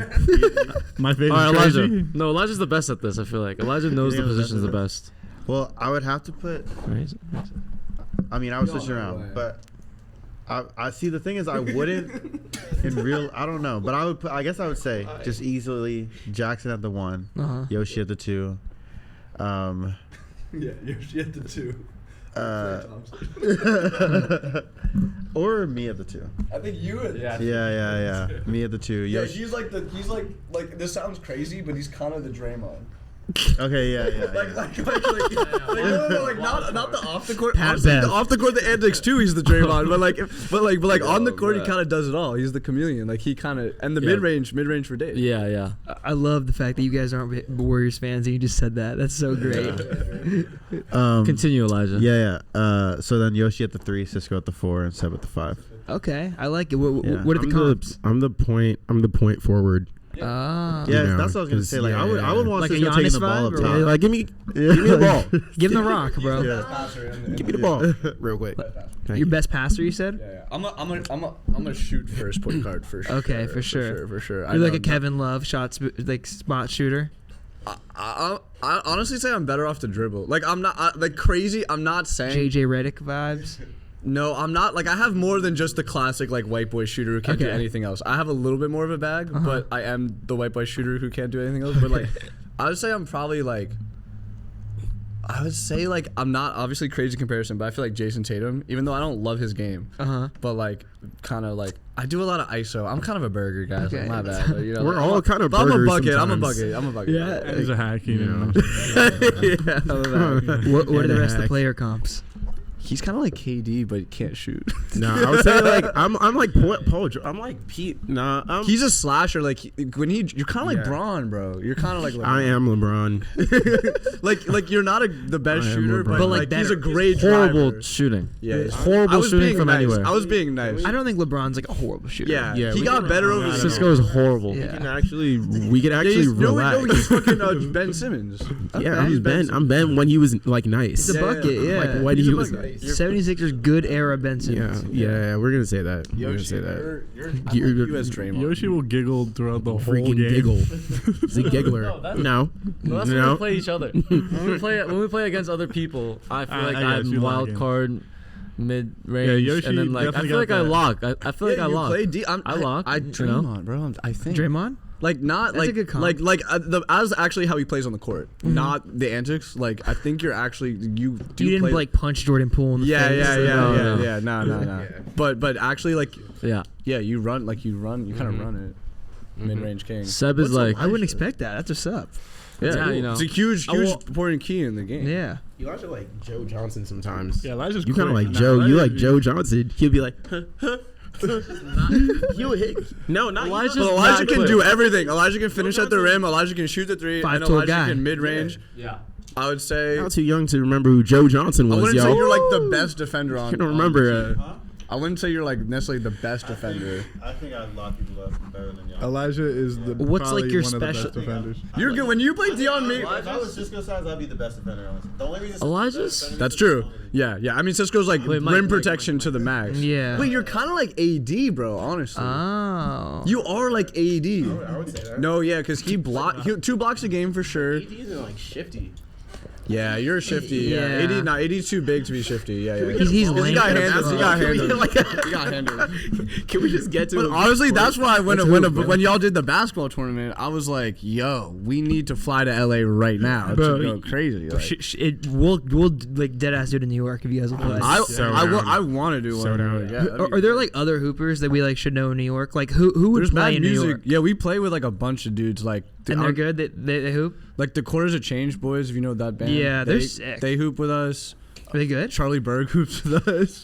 My favorite. All right, Elijah. No, Elijah's the best at this. I feel like Elijah knows the positions the best. Well, I would have to put. I mean, I would switch around, but I see. The thing is, I wouldn't in real. I don't know, but I would. I guess I would say just easily Jackson at the 1, Yoshi at the 2. Yeah, Yoshi at the 2. Or me at the 2. I think you would. Yeah. Me at the 2. Yeah, Yoshi. he's like this sounds crazy, but he's kind of the Draymond. Okay, yeah. Like not the off the court. Pat Honestly, Bev. the off the court, the antics too. He's the Draymond, but on the court, he kind of does it all. He's the chameleon. Like he kind of and the mid range for Dave. Yeah. I love the fact that you guys aren't Warriors fans and you just said that. That's so great. Continue, Elijah. Yeah. So then Yoshi at the 3, Cisco at the 4, and Seb at the 5. Okay, I like it. What Yeah. are the comps? I'm the point forward. Ah, Yeah, You know, that's what I was gonna 'cause, say. Like yeah, I would want Like a Cisco taking Giannis the ball vibe, up or top. what? Like give me the ball. give him the rock, bro. Give me the ball real quick. Your best passer, you said? Yeah. I'm gonna shoot first point guard for sure. Okay, for sure. For sure. You're like a Kevin Love like spot shooter. I honestly say I'm better off to dribble. Like I'm not like crazy. I'm not saying JJ Redick vibes. No, I'm not. Like I have more than just the classic like white boy shooter who can't do Okay. anything else. I have a little bit more of a bag, but I am the white boy shooter who can't do anything else. But like, I would say I'm probably like. I would say like I'm not obviously crazy comparison, but I feel like Jason Tatum, even though I don't love his game, but like kind of like I do a lot of ISO. I'm kind of a burger guy. Okay. So my bad. But, you know, We're like, all kind of but I'm a burgers bucket. sometimes. I'm a bucket. Yeah. He's a hack, you know. Yeah, I'm a bag. What are the rest of the Heck. player comps? He's kind of like KD, but he can't shoot. No, I would say like I'm like Paul. I'm like Pete. Nah, He's a slasher. Like when you're kind of like Yeah. Braun, bro. You're kind of like LeBron. I am LeBron. like you're not the best I am shooter, LeBron. but like like he's a better. great Horrible driver. shooting. Yeah, It's horrible shooting being from nice. anywhere. I was being nice. I don't think LeBron's like a horrible shooter. Yeah, Yeah, he we got can- better I over don't know. Cisco is horrible. Yeah. We could actually relax. No, he's fucking Ben Simmons. Yeah, Okay. I'm Ben when he was like nice. It's a bucket, yeah. Like when he was. 76ers good era Ben Simmons. Yeah, we're gonna say that. We're gonna say that. You as Draymond. Yoshi will giggle throughout the whole Freaking game. giggle. He's a giggler. No. Well, that's when we play each other. when we play against other people, I feel like I got you I'm wild logging. card, mid range, Yeah, Yoshi and then like I definitely feel like got I that. lock. I feel like I lock. I lock. I you know? Draymond, bro. I think Draymond? like not That's a like good comp. as actually how he plays on the court, not the antics. Like I think you're actually you do You didn't play, like punch Jordan Poole in the yeah, face. yeah. No. No. But actually like Yeah. you run you kind of run it. Mid-range king. Seb is like I wouldn't expect that. That's what's up. yeah, you know. It's a huge important key in the game. Yeah. You actually like Joe Johnson sometimes. Yeah, Elijah's You kind of quick. like Nah, Joe. You like Elijah- Joe Johnson. He'll be like, he'll hit. No, not Elijah's But Just Elijah not can quick. do everything. Elijah can finish at the rim. Elijah can shoot the three. And Five-tool Elijah guy. can mid-range. Yeah. I would say. Not too young to remember who Joe Johnson I was, wouldn't say yo. you're like the best defender on. I don't remember. I wouldn't say you're like necessarily the best defender. I think I lock people up better than y'all. Elijah is the What's, probably like, your one of the best special- defenders. You're good when you play Dion me. If I was Cisco size, I'd be the best defender. Honestly. The only reason Elijah's- That's true. Yeah. I mean, Cisco's like Wait, Mike, rim Mike, protection to the max. Yeah. Wait, you're kind of like AD, bro. Honestly. Oh. You are like AD. I would say that. No, yeah, because he 2 blocks a game for sure. He isn't like shifty. Yeah, you're shifty. Yeah, Yeah. AD's too big to be shifty. Yeah. He's lame. He got handled. He got Can we handled. get, like, He got handled. Can we just get to But it? honestly, that's why when When y'all did the basketball tournament, I was like, "Yo, we need to fly to LA right now Bro, to go crazy." Like, We'll like dead ass do it in New York if you guys will play. I want to do one. So down. Yeah, that'd be Are there like other hoopers that we like should know in New York? Like who would There's play mad in New music. York? Yeah, we play with like a bunch of dudes. Like, And they're good. They hoop. Like the Quarters of Change boys, if you know that band. Yeah, they're sick. They hoop with us. Are they good? Charlie Berg hoops with us.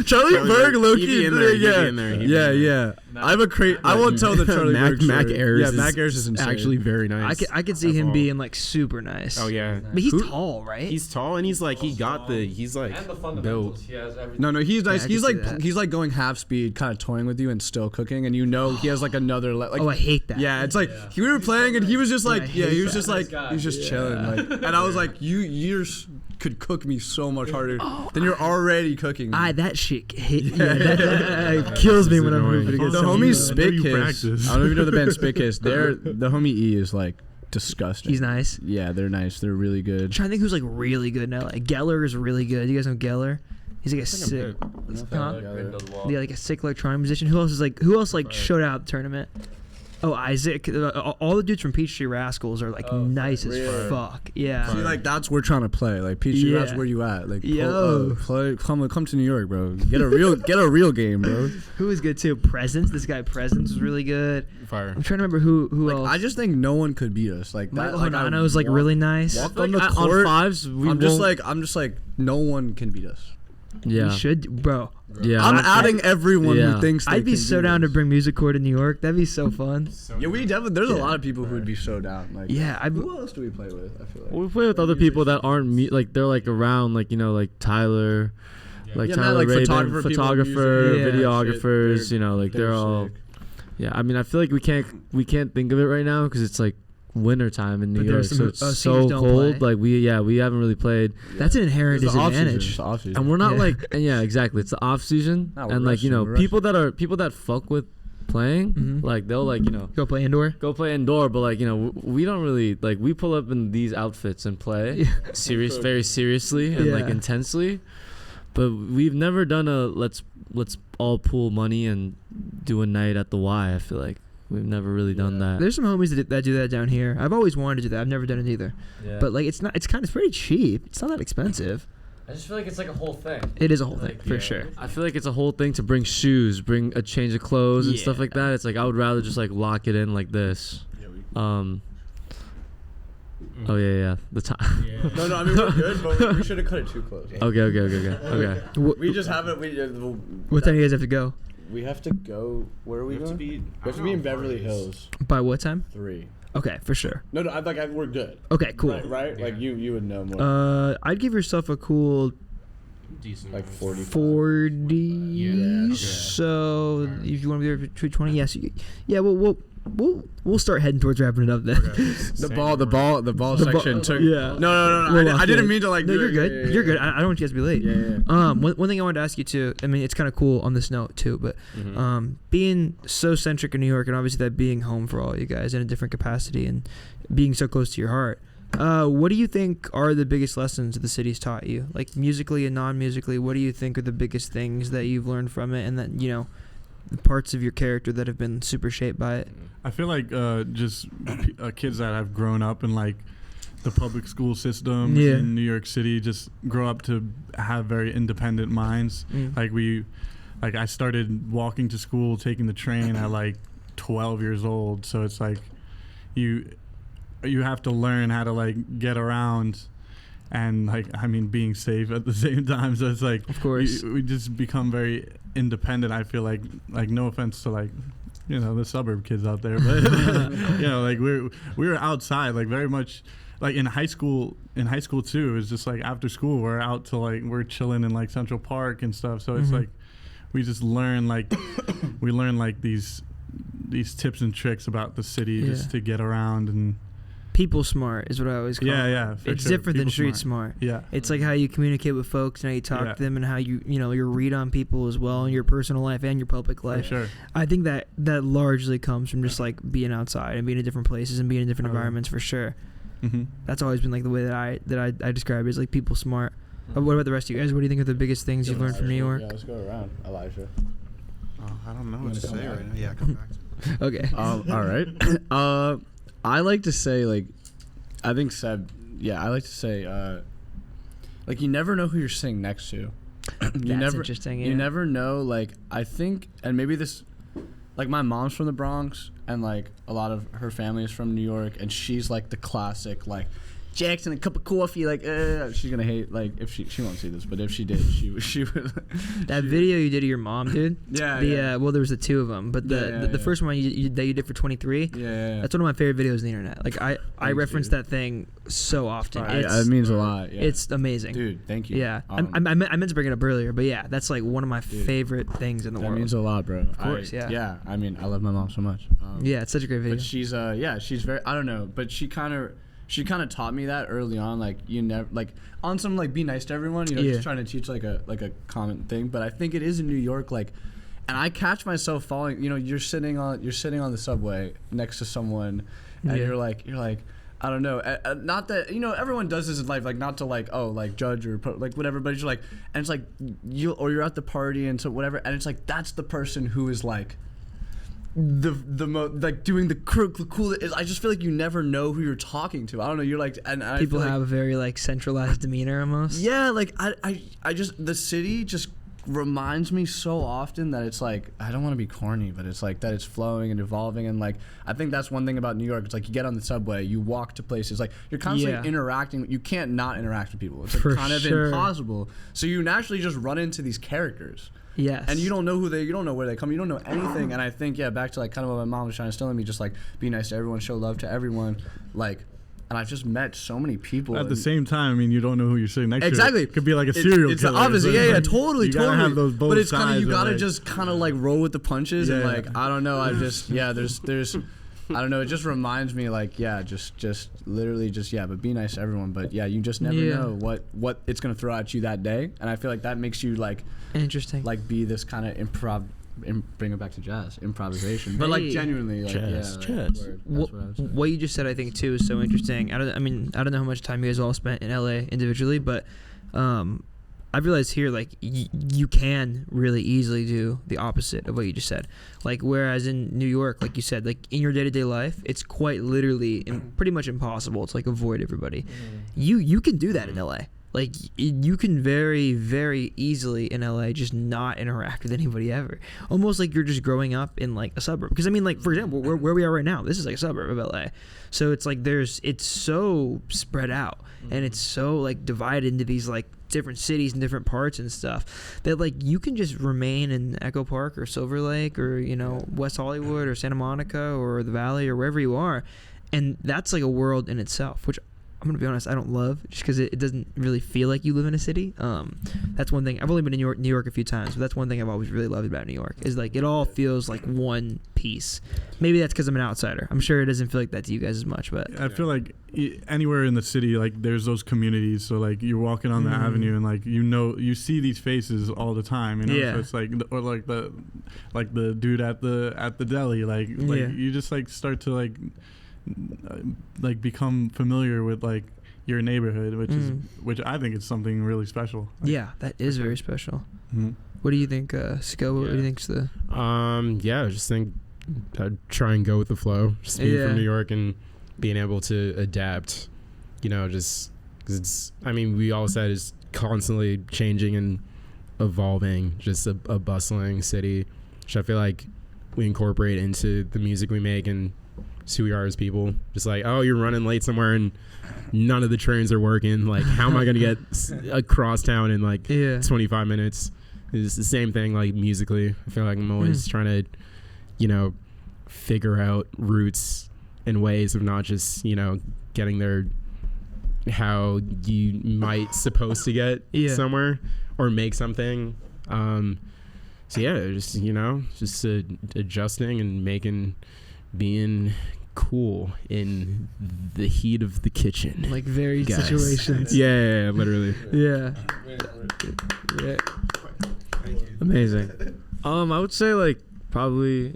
Charlie Berg, low He'd be key. in there, he'd be Yeah, in there, he'd be in there. yeah. I have a I won't tell the Charlie Berg Mac story. Ayres. Yeah, Mac Ayres is insane. actually very nice. I could see him being like super nice. Oh yeah. But he's tall, right? He's tall and he's like he's like And the built. fundamentals. He has everything. No, he's nice. I He's can see that. he's like going half speed, kind of toying with you and still cooking, and you know he has like another like. Oh, I hate that. Yeah, it's like we were playing and he was just like, I yeah, hate he was that. just like, he was just chilling, like, and I was like, you could cook me so much harder than you're already cooking me. That shit hit. Yeah, that kills me when I'm annoying. hooping against The him. homie I know Spit you Kiss. practice. I don't know if you know the band Spit Kiss. The homie E is like disgusting. He's nice. Yeah, they're nice. They're really I'm good. trying to think who's like really good now. Like Geller is really good. You guys know Geller? He's like a sick, huh? Yeah, like a sick electronic musician. Who else like showed out at the tournament? Oh, Isaac. All the dudes from Peachtree Rascals are like nice as fuck. Yeah. See, like that's we're trying to play. Like Peachy, that's where you at. Like, yo, come to New York, bro. Get a real game, bro. Who was good too? Presence. This guy Presence was really good. Fire. I'm trying to remember who else. I just think no one could beat us. Like Michael that. Hanano was like really nice. Walk on the court. On fives, I'm just like no one can beat us. Yeah. We should, bro. Yeah. I'm adding everyone yeah. who thinks. I'd be so down to bring Music Core to New York. That'd be so fun. Yeah, we definitely. There's a lot of people who would be so down. Like, yeah. Who else do we play with? I feel like we play with other people that aren't like they're like around, like like Tyler, like Tyler Raven, photographer, videographers. Like they're all. Sick. Yeah, I mean, I feel like we can't think of it right now because it's like winter time in New York, so it's so cold. Like we haven't really played. That's an inherent disadvantage. And we're not exactly. It's the off season, and like people that fuck with playing, like they'll go play indoor, but like we don't really like we pull up in these outfits and play very seriously and like intensely, but we've never done a let's all pool money and do a night at the Y. I feel like we've never really done that. There's some homies that do that down here. I've always wanted to do that. I've never done it either. Yeah. But like it's pretty cheap. It's not that expensive. I just feel like it's like a whole thing. It is a whole thing for sure. I feel like it's a whole thing to bring shoes, bring a change of clothes and stuff like that. It's like I would rather just like lock it in like this. Oh yeah. The time. Yeah. No, I mean we're good, but we should have cut it too close. Okay. We just haven't. What time do you guys have to go? We have to go. Where are we going? We have to be in Beverly Hills. By what time? 3. Okay, for sure. No, we're good. Okay, cool. Right? Yeah. Like you would know more. I'd give yourself a cool decent like 40. 40. Yeah. So if you want to be there between 20, yes. Yeah, we'll start heading towards wrapping it up then. Okay. The ball section took. Yeah. No. I didn't mean to like. No, you're good. Yeah. You're good. I don't want you guys to be late. Yeah. One thing I wanted to ask you too. I mean, it's kind of cool on this note too, but being so centric in New York and obviously that being home for all you guys in a different capacity and being so close to your heart. What do you think are the biggest lessons the city's taught you, like musically and non-musically? What do you think are the biggest things that you've learned from it, and that the parts of your character that have been super shaped by it? I feel like just kids that have grown up in like the public school system in New York City just grow up to have very independent minds. Like I started walking to school, taking the train at like 12 years old. So it's like you have to learn how to like get around and like being safe at the same time. So it's like, of course, we just become very independent. I feel like no offense to like the suburb kids out there, but like we were outside like very much. Like in high school too, it's just like after school we're out to like we're chilling in like Central Park and stuff. So it's like we just learn like these tips and tricks about the city just to get around. And people smart is what I always call it. Yeah, it's sure. different people than street smart. Yeah, it's like how you communicate with folks and how you talk to them and how your read on people as well in your personal life and your public life. For sure. I think that largely comes from just like being outside and being in different places and being in different environments for sure. That's always been like the way that I describe it, is like people smart. What about the rest of you guys? What do you think are the biggest things you've learned from New York? Yeah, let's go around, Elijah. I don't know what to say right now. Yeah, come back to me. Okay. All right. I like to say like, I think Seb. Yeah, I like to say like you never know who you're sitting next to. That's interesting. Yeah. You never know. Like I think, and maybe this, like my mom's from the Bronx, and like a lot of her family is from New York, and she's like the classic like Jackson, a cup of coffee, like she's gonna hate, like if she won't see this, but if she did, she would. That video you did of your mom, dude. Yeah. Well, there was the two of them, but the first one that you did for 23. Yeah. That's one of my favorite videos on the internet. Like I reference that thing so often. It means a lot. Yeah. It's amazing, dude. Thank you. Yeah. I meant to bring it up earlier, but yeah, that's like one of my favorite things in the world. That means a lot, bro. Of course, yeah. Yeah. I mean, I love my mom so much. Yeah, it's such a great video. But she's very. I don't know, but she kind of taught me that early on, like you never like on some like be nice to everyone, just trying to teach like a common thing. But I think it is in New York, like, and I catch myself falling. You're sitting on the subway next to someone, and you're like I don't know, not that everyone does this in life, like not to like judge or like whatever, but it's like, and it's like you're at the party and so whatever, and it's like that's the person who is like like doing the cool. I just feel like you never know who you're talking to. I don't know. You're like, and I People feel have like, a very like centralized demeanor almost. yeah, like I just the city just reminds me so often that it's like I don't want to be corny, but it's like that it's flowing and evolving, and like I think that's one thing about New York. It's like you get on the subway, you walk to places, like you're constantly interacting. You can't not interact with people. It's like kind of impossible. So you naturally just run into these characters. Yes. And you don't know you don't know where they come, you don't know anything. And I think, back to like kind of what my mom was trying to instill in me, just like be nice to everyone, show love to everyone. Like, and I've just met so many people. At the same time, I mean, you don't know who you're sitting next to. Exactly. It could be like a serial it's killer. Obviously, like, totally. You gotta have those both but it's kind of, you sides gotta like, just kind of like roll with the punches and like, I don't know, I just, there's I don't know, it just reminds me like, just literally just, but be nice to everyone. But you just never know what it's going to throw at you that day. And I feel like that makes you like, interesting, like be this kind of bring it back to jazz, improvisation. But like genuinely, like, jazz. What you just said, I think too, is so interesting. I don't know how much time you guys all spent in LA individually, but I've realized here, like, you can really easily do the opposite of what you just said. Like, whereas in New York, like you said, like, in your day-to-day life, it's quite literally pretty much impossible to, like, avoid everybody. You can do that in LA. Like, you can very, very easily in LA just not interact with anybody ever. Almost like you're just growing up in, like, a suburb. Because, I mean, like, for example, where we are right now, this is, like, a suburb of LA. So it's, like, it's so spread out. And it's so, like, divided into these, like, different cities and different parts and stuff that, like, you can just remain in Echo Park or Silver Lake or, you know, West Hollywood or Santa Monica or the Valley or wherever you are. And that's, like, a world in itself, which I'm going to be honest, I don't love, just because it doesn't really feel like you live in a city. That's one thing. I've only been in New York a few times, but that's one thing I've always really loved about New York is, like, it all feels like one piece. Maybe that's because I'm an outsider. I'm sure it doesn't feel like that to you guys as much, but I feel like anywhere in the city, like, there's those communities. So, like, you're walking on the avenue and, like, you see these faces all the time, you know? Yeah. So it's like, or like the dude at the deli, like you just, like, start to, like become familiar with, like, your neighborhood, which I think is something really special. Like, yeah, that is very special. Mm-hmm. What do you think, Sco? What do you think's the? I just think I'd try and go with the flow. Just being from New York and being able to adapt, you know, just because it's. I mean, we all said it's constantly changing and evolving. Just a bustling city, which I feel like we incorporate into the music we make and who we are as people. Just like, oh, you're running late somewhere and none of the trains are working. Like, how am I gonna get across town in like 25 minutes? It's the same thing, like, musically. I feel like I'm always trying to, you know, figure out routes and ways of not just, you know, getting there how you might supposed to get somewhere or make something. Just, you know, just adjusting and being cool in the heat of the kitchen, like, varied situations. Yeah, literally. Yeah. Amazing. I would say, like, probably,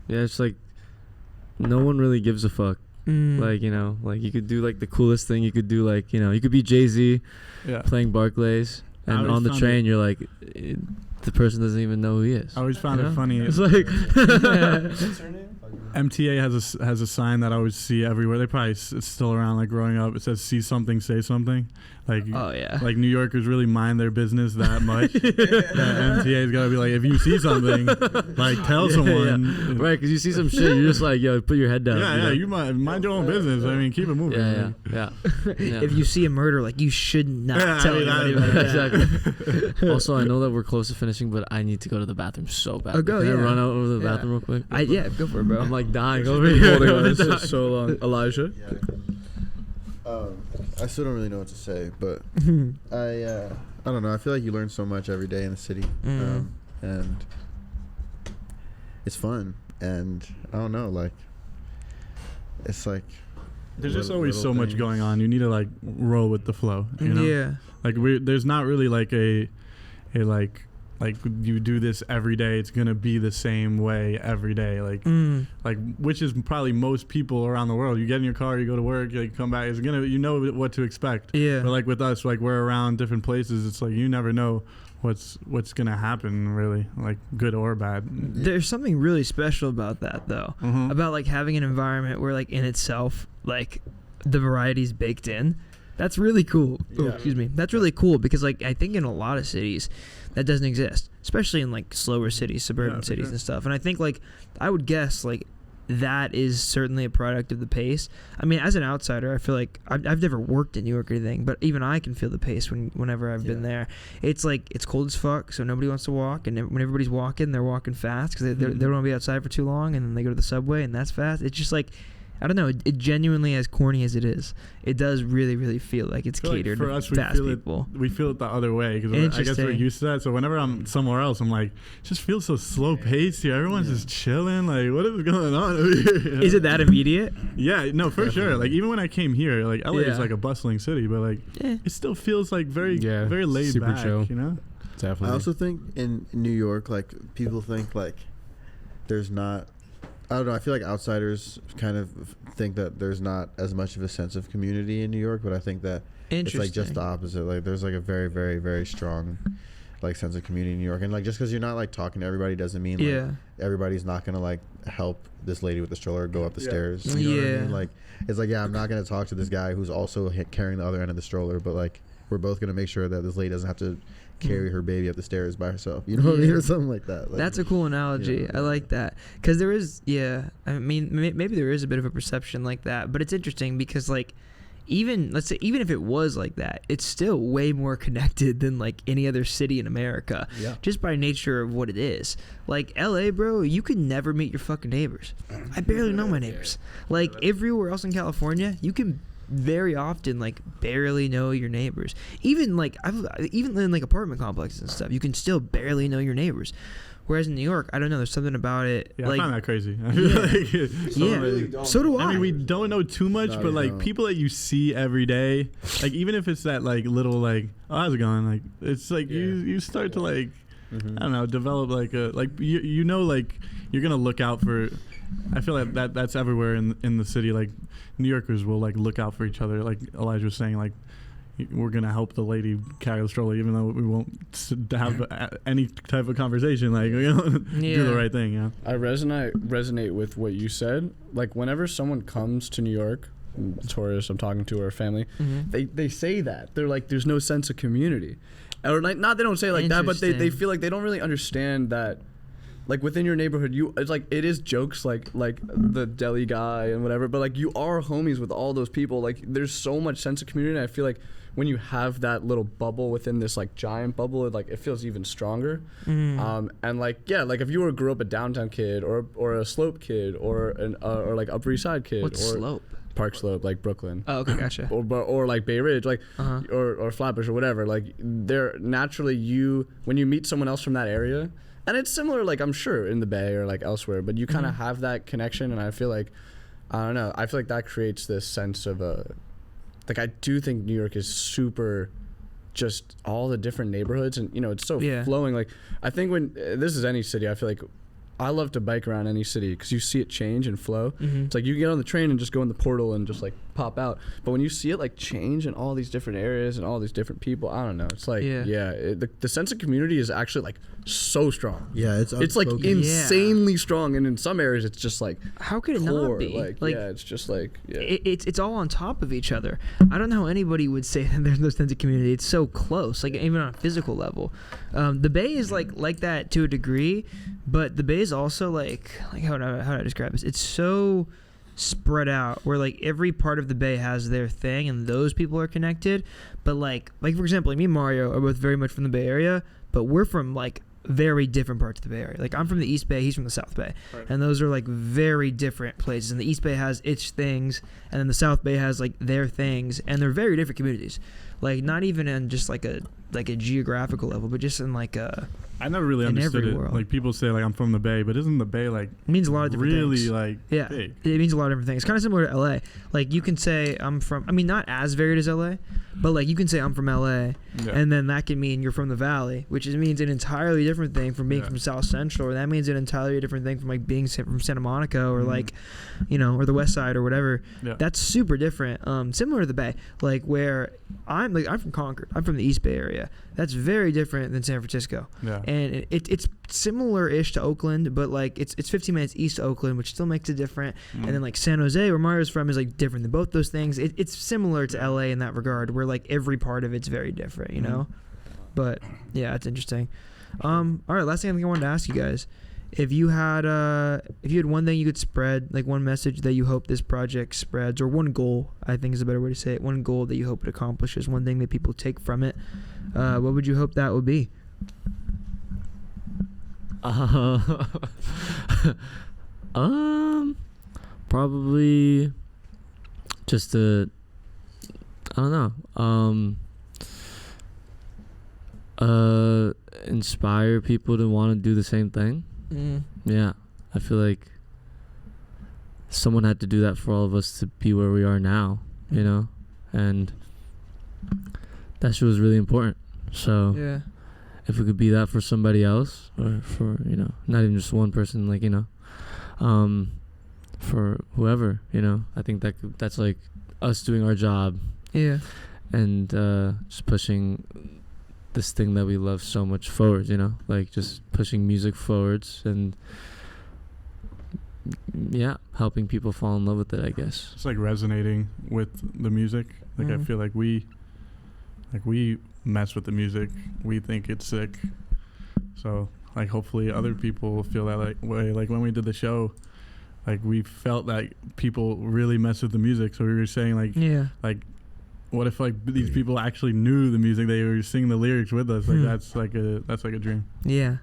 it's like no one really gives a fuck. Like, you know, like, you could do, like, the coolest thing. You could do, like, you know, you could be Jay-Z playing Barclays, and on the train you're like, the person doesn't even know who he is. I always found it funny. It's like What's her name? MTA has a sign that I always see everywhere. They probably it's still around, like, growing up. It says "See something, say something." Like, like, New Yorkers really mind their business that much. MTA's gotta be like, if you see something, like, tell someone. Right, because you see some shit, you're just like, yo, put your head down. Yeah, you mind your own business. I mean, keep it moving. Yeah. If you see a murder, like, you should not tell anybody about that. Exactly. Also, I know that we're close to finishing, but I need to go to the bathroom so bad. Oh, go, Can I run out over the bathroom real quick? Go for it, bro. I'm, like, dying over here. This is so long. Elijah? I still don't really know what to say, but I don't know. I feel like you learn so much every day in the city, and it's fun. And I don't know, like, it's like there's just always so much going on. You need to, like, roll with the flow. You know? Yeah. Like, there's not really, like, a like like you do this every day, it's gonna be the same way every day, like which is probably most people around the world. You get in your car, you go to work, you come back, it's gonna, you know what to expect. Yeah. But like with us, like we're around different places, it's like you never know what's gonna happen, really, like good or bad. There's something really special about that, though, about like having an environment where like in itself, like the variety's baked in. That's really cool. Yeah. Oh, excuse me. That's really cool because like I think in a lot of cities that doesn't exist, especially in like slower cities, suburban cities and stuff. And I think like I would guess like that is certainly a product of the pace. I mean, as an outsider, I feel like I've never worked in New York or anything, but even I can feel the pace whenever I've been there. It's like it's cold as fuck, so nobody wants to walk, and when everybody's walking, they're walking fast because they don't want to be outside for too long, and then they go to the subway, and that's fast. It's just like, I don't know. It genuinely, as corny as it is, it does really, really feel like it's catered for us, to fast people. We feel it the other way because I guess we're used to that. So whenever I'm somewhere else, I'm like, it just feels so slow paced here. Everyone's just chilling. Like, what is going on over here? You know? Is it that immediate? Yeah, no, for sure. Like even when I came here, like LA is like a bustling city, but like it still feels like very laid super back. Chill. You know. Definitely. I also think in New York, like people think like there's not. I don't know. I feel like outsiders kind of think that there's not as much of a sense of community in New York, but I think that it's like just the opposite. Like there's like a very, very, very strong like sense of community in New York, and like just because you're not like talking to everybody doesn't mean like everybody's not gonna like help this lady with the stroller go up the stairs. You know what I mean? Like it's like I'm not gonna talk to this guy who's also carrying the other end of the stroller, but like we're both gonna make sure that this lady doesn't have to carry her baby up the stairs by herself, you know what I mean, or something like that. Like, that's a cool analogy. I like that because there is, I mean, maybe there is a bit of a perception like that, but it's interesting because like even let's say even if it was like that, it's still way more connected than like any other city in America, just by nature of what it is. Like LA, bro, you can never meet your fucking neighbors. I barely know my neighbors. Like everywhere else in California, you can very often like barely know your neighbors. Even like even in like apartment complexes and stuff, you can still barely know your neighbors. Whereas in New York, I don't know, there's something about it. Yeah, like, I find that crazy. I feel like so do I. I mean, we don't know too much, but like people that you see every day, like even if it's that like little like, oh, how's it going? Like it's like you start to like I don't know, develop like a like you know like you're gonna look out for. I feel like that's everywhere in the city. Like New Yorkers will like look out for each other. Like Elijah was saying, like we're gonna help the lady carry the stroller, even though we won't have any type of conversation. Like we do the right thing. Yeah. I resonate with what you said. Like whenever someone comes to New York, tourists I'm talking to or family, they say that they're like, there's no sense of community, or like not they don't say it like that, but they feel like they don't really understand that. Like within your neighborhood, it's like it is jokes like the deli guy and whatever, but like you are homies with all those people. Like there's so much sense of community. I feel like when you have that little bubble within this like giant bubble, it feels even stronger. And like like if you grew up a downtown kid or a Slope kid or or like Upper East Side kid What's Slope? Park Slope, like Brooklyn. Oh, okay, gotcha. or like Bay Ridge, like or Flatbush or whatever. Like they're naturally when you meet someone else from that area. And it's similar, like I'm sure in the Bay or like elsewhere, but you kind of have that connection, and I feel like, I don't know, I feel like that creates this sense of like I do think New York is super, just all the different neighborhoods, and it's so flowing. Like I think when this is any city, I feel like I love to bike around any city because you see it change and flow. It's like you get on the train and just go in the portal and just like pop out. But when you see it like change in all these different areas and all these different people, I don't know. It's like the sense of community is actually like so strong. Yeah, it's like insanely strong, and in some areas it's just like how could it not be? Like it's just like it's all on top of each other. I don't know how anybody would say that there's no sense of community. It's so close, like even on a physical level. The Bay is like that to a degree, but the Bay is also like how do I describe this? It's so spread out where like every part of the Bay has their thing and those people are connected, but like for example, like me and Mario are both very much from the Bay Area, but we're from like very different parts of the Bay Area. Like I'm from the East Bay, he's from the South Bay, and those are like very different places, and the East Bay has its things and then the South Bay has like their things, and they're very different communities. like not even in just like a geographical level, but just in like a. I never really in understood every it. world. Like people say, like I'm from the Bay, but isn't the Bay like It means a lot of different really things. like Yeah, big? it means a lot of different things. It's kind of similar to LA. Like you can say I'm from. I mean, not as varied as LA, but like you can say I'm from LA, Yeah. and then that can mean you're from the Valley, which means an entirely different thing from being from South Central, or that means an entirely different thing from like being from Santa Monica, or like, you know, or the West Side or whatever. Yeah. That's super different. Similar to the Bay, like where I'm from Concord. I'm from the East Bay area. That's very different than San Francisco. Yeah. And it's similar-ish to Oakland, but like it's 15 minutes east of Oakland, which still makes it different. And then like San Jose, where Mario's from, is like different than both those things. It's similar to LA in that regard, where like every part of it's very different, you know. But yeah, it's interesting. All right, last thing I think I wanted to ask you guys, if you had one thing you could spread, like one message that you hope this project spreads, or one goal, I think is a better way to say it, one goal that you hope it accomplishes, one thing that people take from it, what would you hope that would be? Probably just I don't know, inspire people to want to do the same thing. Yeah, I feel like someone had to do that for all of us to be where we are now, you know, and that shit was really important. So Yeah. if we could be that for somebody else, or for, you know, not even just one person, like, you know, for whoever, you know, I think that's like us doing our job. Yeah. And just pushing this thing that we love so much forwards, you know, like just pushing music forwards and helping people fall in love with it, I guess. It's like resonating with the music. Like I feel like we mess with the music. We think it's sick. So like hopefully other people will feel that way. Like when we did the show, like we felt like people really mess with the music. So we were saying like what if like these people actually knew the music? They were singing the lyrics with us. Like that's like a dream. Yeah.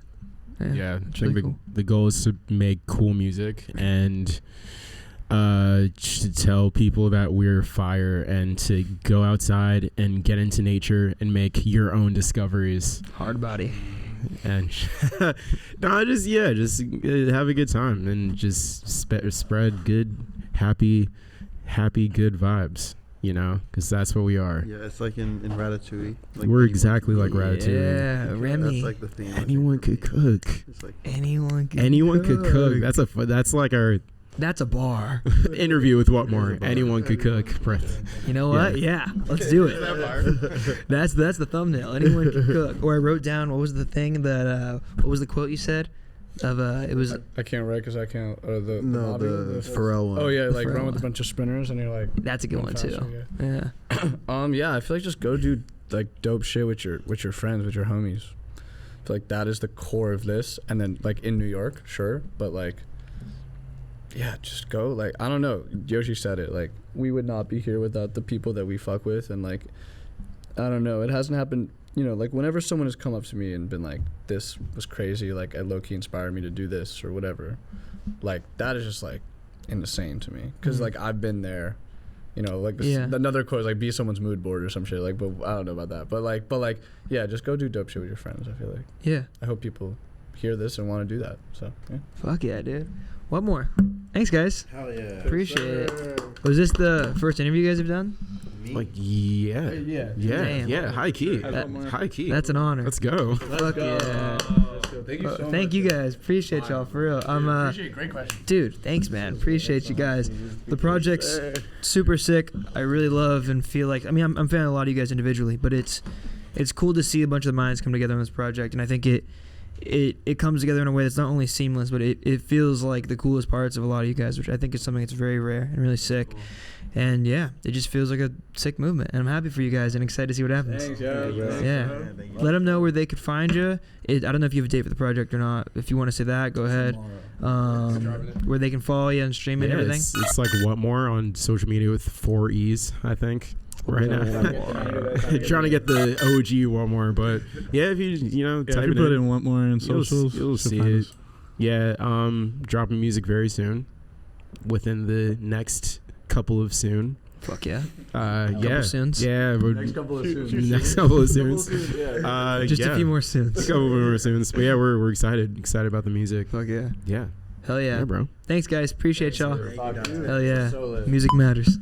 Yeah, I it's think really cool. the goal is to make cool music and to tell people that we're fire, and to go outside and get into nature and make your own discoveries. Hard body. And just have a good time and just spread good, happy, good vibes. You know, because that's what we are. Yeah, it's like in Ratatouille. Like we're exactly like Ratatouille. Yeah, Remy. That's like the theme. Anyone could cook. It's like Anyone could cook. That's like our That's a bar. interview with Whatmore. Anyone could cook. You know what? Yeah, let's do it. That's the thumbnail. Anyone can cook. Or I wrote down, what was the thing that what was the quote you said? Of it was I can't write because I can't. The Pharrell one. Oh yeah, like Pharrell run with a one. bunch of sprinters and you're like. that's a good run one faster, too. yeah. Yeah. I feel like just go do like dope shit with your friends, with your homies. I feel like that is the core of this. And then like in New York, sure, but like, yeah, just go. Like I don't know. Yoshi said it. Like we would not be here without the people that we fuck with, and like I don't know. It hasn't happened. You know, like whenever someone has come up to me and been like, "This was crazy," like it low-key inspired me to do this or whatever. Like that is just like insane to me because like I've been there. You know, like this, another quote is like be someone's mood board or some shit. Like, but I don't know about that. But like, yeah, just go do dope shit with your friends. I feel like. Yeah. I hope people hear this and want to do that. So yeah. Fuck yeah, dude. What more? Thanks, guys. Hell yeah. Appreciate it. Was this the first interview you guys have done? like yeah. Damn. High key. That- High key. That's an honor. Let's go. Fuck yeah. Thank you so much. Thank you guys. Appreciate y'all for real. Appreciate it. Great question. Dude, thanks, man. Appreciate you guys. The project's super sick. I really love and feel like, I mean, I'm a fan of a lot of you guys individually, but it's cool to see a bunch of the minds come together on this project, and I think it comes together in a way that's not only seamless, but it feels like the coolest parts of a lot of you guys, which I think is something that's very rare and really sick. And yeah, it just feels like a sick movement, and I'm happy for you guys and excited to see what happens. Thanks, Yeah. Let them know where they could find you. I don't know if you have a date for the project or not. If you want to say that, go ahead. Where they can follow you and stream it and everything. It's like Whatmore on social media with 4 E's, I think. Right now, trying to get the OG Whatmore, but yeah, if you Yeah, type if you it put in, in Whatmore and socials, you'll see find it. us. Yeah, dropping music very soon, within the next couple of soon. Fuck yeah. Yeah. Soons. Yeah. Next couple of soons. Next couple of soons. Just a few more soons. Just a couple more soons. But yeah, we're excited about the music. Fuck yeah. Yeah. Hell yeah. Yeah, bro. Thanks, guys. Appreciate y'all. Fuck you. Hell yeah. So lit. Music matters.